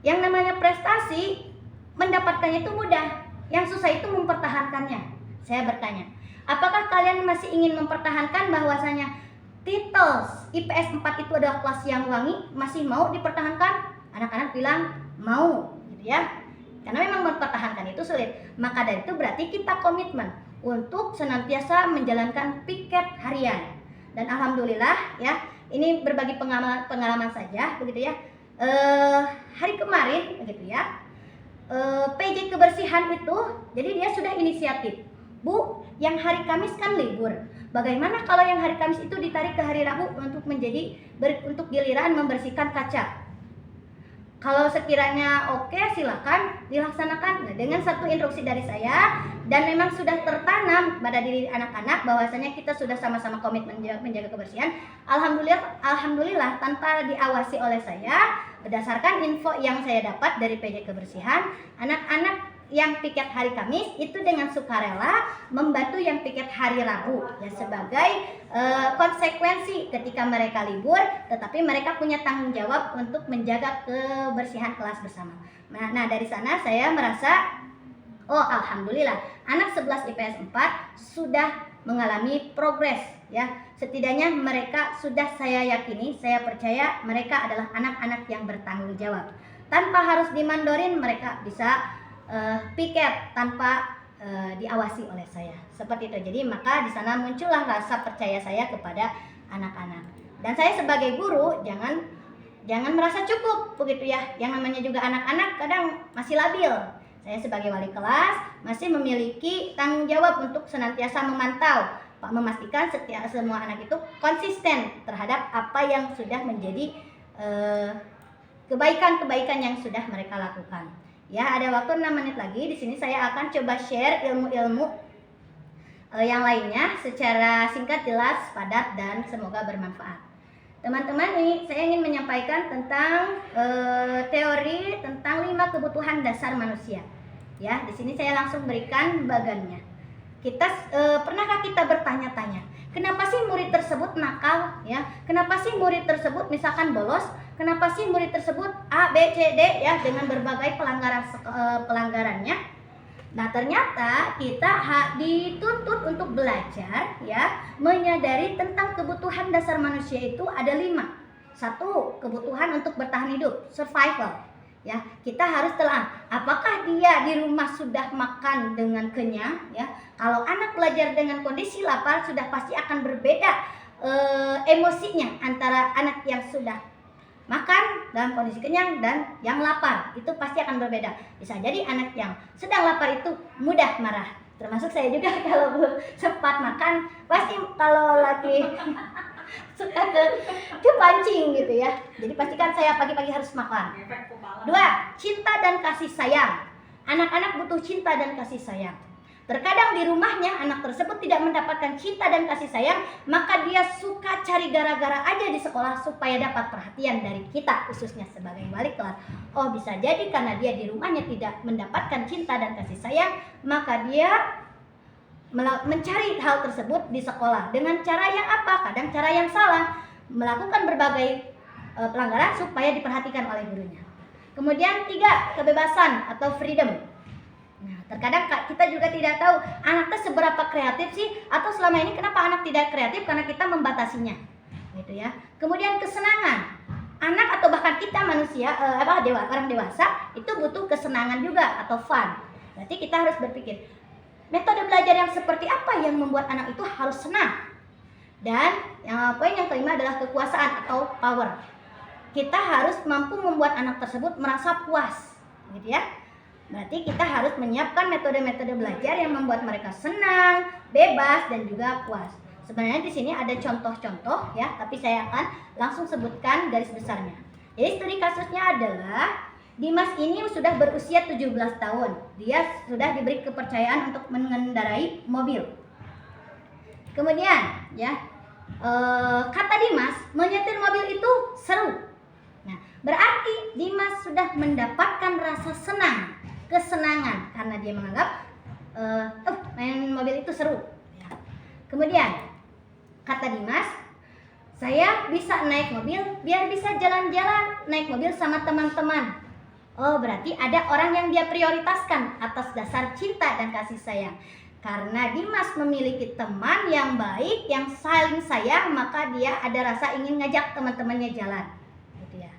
Yang namanya prestasi mendapatkannya itu mudah, yang susah itu mempertahankannya. Saya bertanya, apakah kalian masih ingin mempertahankan bahwasanya titles IPS 4 itu adalah kelas yang wangi, masih mau dipertahankan? Anak-anak bilang mau gitu ya. Karena memang mempertahankan itu sulit. Maka dari itu berarti kita komitmen untuk senantiasa menjalankan piket harian. Dan alhamdulillah ya, ini berbagi pengalaman saja begitu ya. Hari kemarin begitu ya. PJ kebersihan itu jadi dia sudah inisiatif. Bu, yang hari Kamis kan libur. Bagaimana kalau yang hari Kamis itu ditarik ke hari Rabu untuk untuk giliran membersihkan kaca? Kalau sekiranya oke, silakan dilaksanakan. Nah, dengan satu instruksi dari saya dan memang sudah tertanam pada diri anak-anak bahwasanya kita sudah sama-sama komitmen menjaga kebersihan. Alhamdulillah tanpa diawasi oleh saya, berdasarkan info yang saya dapat dari PJ kebersihan, anak-anak yang piket hari Kamis itu dengan sukarela membantu yang piket hari Rabu ya sebagai konsekuensi ketika mereka libur, tetapi mereka punya tanggung jawab untuk menjaga kebersihan kelas bersama. Nah dari sana saya merasa oh alhamdulillah anak 11 IPS 4 sudah mengalami progres ya. Setidaknya mereka sudah saya yakini, saya percaya mereka adalah anak-anak yang bertanggung jawab. Tanpa harus dimandorin mereka bisa piket tanpa diawasi oleh saya seperti itu. Jadi maka di sana muncullah rasa percaya saya kepada anak-anak. Dan saya sebagai guru jangan merasa cukup begitu ya. Yang namanya juga anak-anak kadang masih labil. Saya sebagai wali kelas masih memiliki tanggung jawab untuk senantiasa memantau, memastikan semua anak itu konsisten terhadap apa yang sudah menjadi kebaikan-kebaikan yang sudah mereka lakukan. Ya, ada waktu 6 menit lagi. Di sini saya akan coba share ilmu-ilmu yang lainnya secara singkat, jelas, padat, dan semoga bermanfaat. Teman-teman, ini saya ingin menyampaikan tentang teori tentang 5 kebutuhan dasar manusia. Ya, di sini saya langsung berikan bagannya. Pernahkah kita bertanya-tanya, kenapa sih murid tersebut nakal? Ya, kenapa sih murid tersebut misalkan bolos? Kenapa sih murid tersebut A, B, C, D ya dengan berbagai pelanggarannya? Nah, ternyata kita dituntut untuk belajar ya, menyadari tentang kebutuhan dasar manusia itu ada 5. 1, kebutuhan untuk bertahan hidup, survival. ya kita harus telah apakah dia di rumah sudah makan dengan kenyang ya. Kalau anak belajar dengan kondisi lapar sudah pasti akan berbeda emosinya antara anak yang sudah makan dalam kondisi kenyang dan yang lapar, itu pasti akan berbeda. Bisa jadi anak yang sedang lapar itu mudah marah, termasuk saya juga. Kalau belum sempat makan pasti kalau lagi suka kepancing gitu ya. Jadi pastikan saya pagi-pagi harus makan. Dua, cinta dan kasih sayang. Anak-anak butuh cinta dan kasih sayang. Terkadang di rumahnya anak tersebut tidak mendapatkan cinta dan kasih sayang, maka dia suka cari gara-gara aja di sekolah supaya dapat perhatian dari kita, khususnya sebagai wali kelas. Oh, bisa jadi karena dia di rumahnya tidak mendapatkan cinta dan kasih sayang, maka dia mencari hal tersebut di sekolah dengan cara yang apa? Kadang cara yang salah, melakukan berbagai pelanggaran supaya diperhatikan oleh gurunya. Kemudian tiga, kebebasan atau freedom. Nah, terkadang kita juga tidak tahu anaknya seberapa kreatif sih, atau selama ini kenapa anak tidak kreatif karena kita membatasinya, gitu ya. Kemudian kesenangan, anak atau bahkan kita manusia, orang dewasa itu butuh kesenangan juga atau fun. Berarti kita harus berpikir metode belajar yang seperti apa yang membuat anak itu harus senang. Dan poin yang kelima adalah kekuasaan atau power. Kita harus mampu membuat anak tersebut merasa puas, gitu ya. Berarti kita harus menyiapkan metode-metode belajar yang membuat mereka senang, bebas, dan juga puas. Sebenarnya di sini ada contoh-contoh ya, tapi saya akan langsung sebutkan garis besarnya. Jadi studi kasusnya adalah Dimas ini sudah berusia 17 tahun. Dia sudah diberi kepercayaan untuk mengendarai mobil. Kemudian ya, kata Dimas, menyetir mobil itu seru. Nah, berarti Dimas sudah mendapatkan rasa senang, kesenangan karena dia menganggap main mobil itu seru. Ya. Kemudian kata Dimas, saya bisa naik mobil biar bisa jalan-jalan naik mobil sama teman-teman. Oh, berarti ada orang yang dia prioritaskan atas dasar cinta dan kasih sayang. Karena Dimas memiliki teman yang baik, yang saling sayang, maka dia ada rasa ingin ngajak teman-temannya jalan. Gitu ya.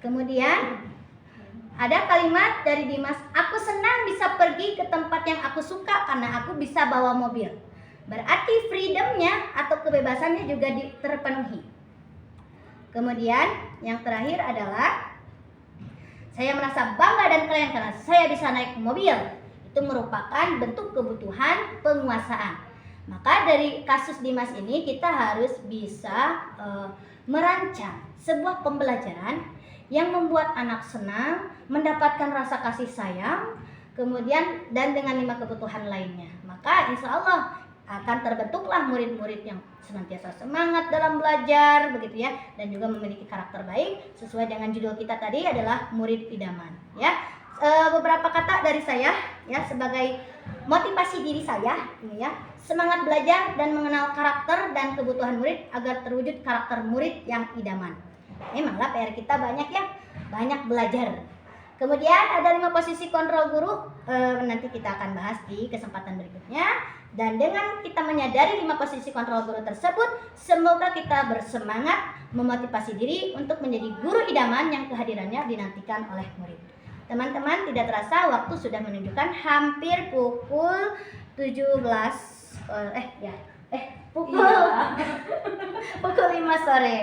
Kemudian ada kalimat dari Dimas, aku senang bisa pergi ke tempat yang aku suka karena aku bisa bawa mobil. Berarti freedomnya atau kebebasannya juga terpenuhi. Kemudian yang terakhir adalah saya merasa bangga dan keren karena saya bisa naik mobil. Itu merupakan bentuk kebutuhan penguasaan. Maka dari kasus Dimas ini kita harus bisa merancang sebuah pembelajaran yang membuat anak senang, mendapatkan rasa kasih sayang, kemudian dan dengan 5 kebutuhan lainnya. Maka insya Allah akan terbentuklah murid-murid yang senantiasa semangat dalam belajar, begitu ya, dan juga memiliki karakter baik sesuai dengan judul kita tadi adalah murid idaman. Ya, beberapa kata dari saya ya sebagai motivasi diri saya, ini ya, semangat belajar dan mengenal karakter dan kebutuhan murid agar terwujud karakter murid yang idaman. Memanglah PR kita banyak ya, banyak belajar. Kemudian ada 5 posisi kontrol guru, nanti kita akan bahas di kesempatan berikutnya. Dan dengan kita menyadari 5 posisi kontrol guru tersebut, semoga kita bersemangat memotivasi diri untuk menjadi guru idaman yang kehadirannya dinantikan oleh murid. Teman-teman, tidak terasa waktu sudah menunjukkan hampir pukul 17 pukul 5 sore.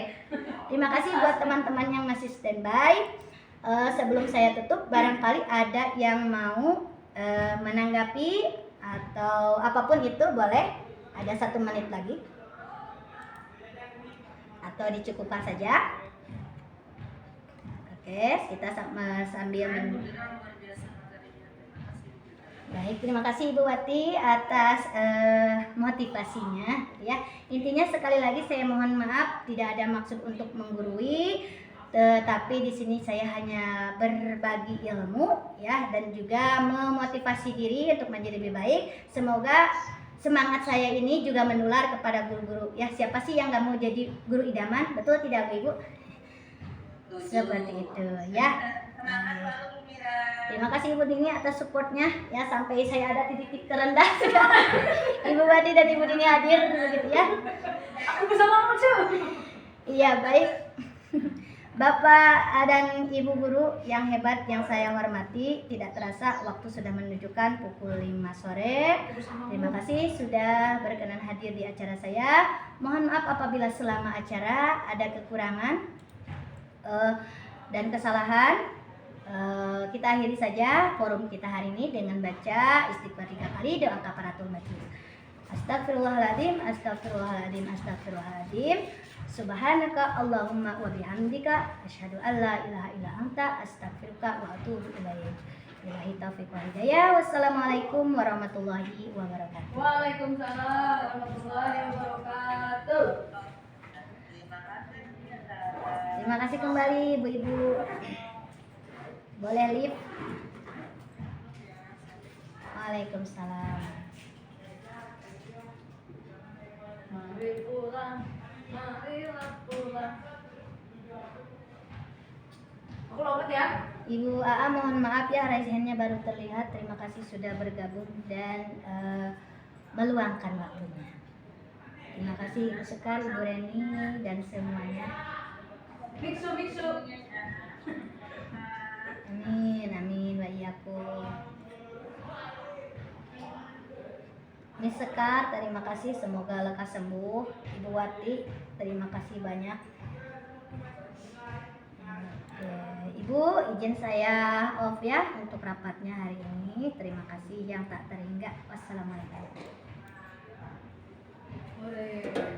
Terima kasih buat teman-teman yang masih standby. Sebelum saya tutup, barangkali ada yang mau menanggapi atau apapun itu boleh. Ada 1 menit lagi. Atau dicukupkan saja. Oke, kita sambil Baik, terima kasih Ibu Wati atas motivasinya ya. Intinya sekali lagi saya mohon maaf tidak ada maksud untuk menggurui, tetapi di sini saya hanya berbagi ilmu ya dan juga memotivasi diri untuk menjadi lebih baik. Semoga semangat saya ini juga menular kepada guru-guru ya. Siapa sih yang nggak mau jadi guru idaman? Betul tidak Bu Ibu? Seperti itu ya. Terima kasih Ibu Dini atas supportnya ya, sampai saya ada titik terendah Ibu Wati dan Ibu Dini hadir begitu ya. Aku bisa ngomong cuy. Iya baik. Bapak dan Ibu guru yang hebat yang saya hormati, tidak terasa waktu sudah menunjukkan pukul 5 sore. Terima kasih sudah berkenan hadir di acara saya. Mohon maaf apabila selama acara ada kekurangan dan kesalahan. Kita akhiri saja forum kita hari ini dengan baca istighfar 3 kali, doa kafaratul majlis. Astagfirullahaladzim, astagfirullahaladzim, astagfirullahaladzim. Subhanaka Allahumma wa bihamdika asyhadu an la ilaha illa anta astaghfiruka wa atubu ilaik. Billahi taufiq wal hidayah. Wassalamualaikum warahmatullahi wabarakatuh. Waalaikumsalam warahmatullahi wabarakatuh. Terima kasih kembali Ibu-ibu. Boleh lift? Waalaikumsalam. Mari pulang, marilah pulang. Aku lompat ya. Ibu AA mohon maaf ya, raise hand-nya baru terlihat. Terima kasih sudah bergabung dan meluangkan waktunya. Terima kasih Ibu Sekar, Ibu Reni dan semuanya. Biksu. Amin, amin wa iyyakum. Miss Sekar, terima kasih, semoga lekas sembuh. Ibu Wati, terima kasih banyak. Oke, Ibu, izin saya off ya untuk rapatnya hari ini. Terima kasih yang tak terhingga. Wassalamualaikum. Boleh.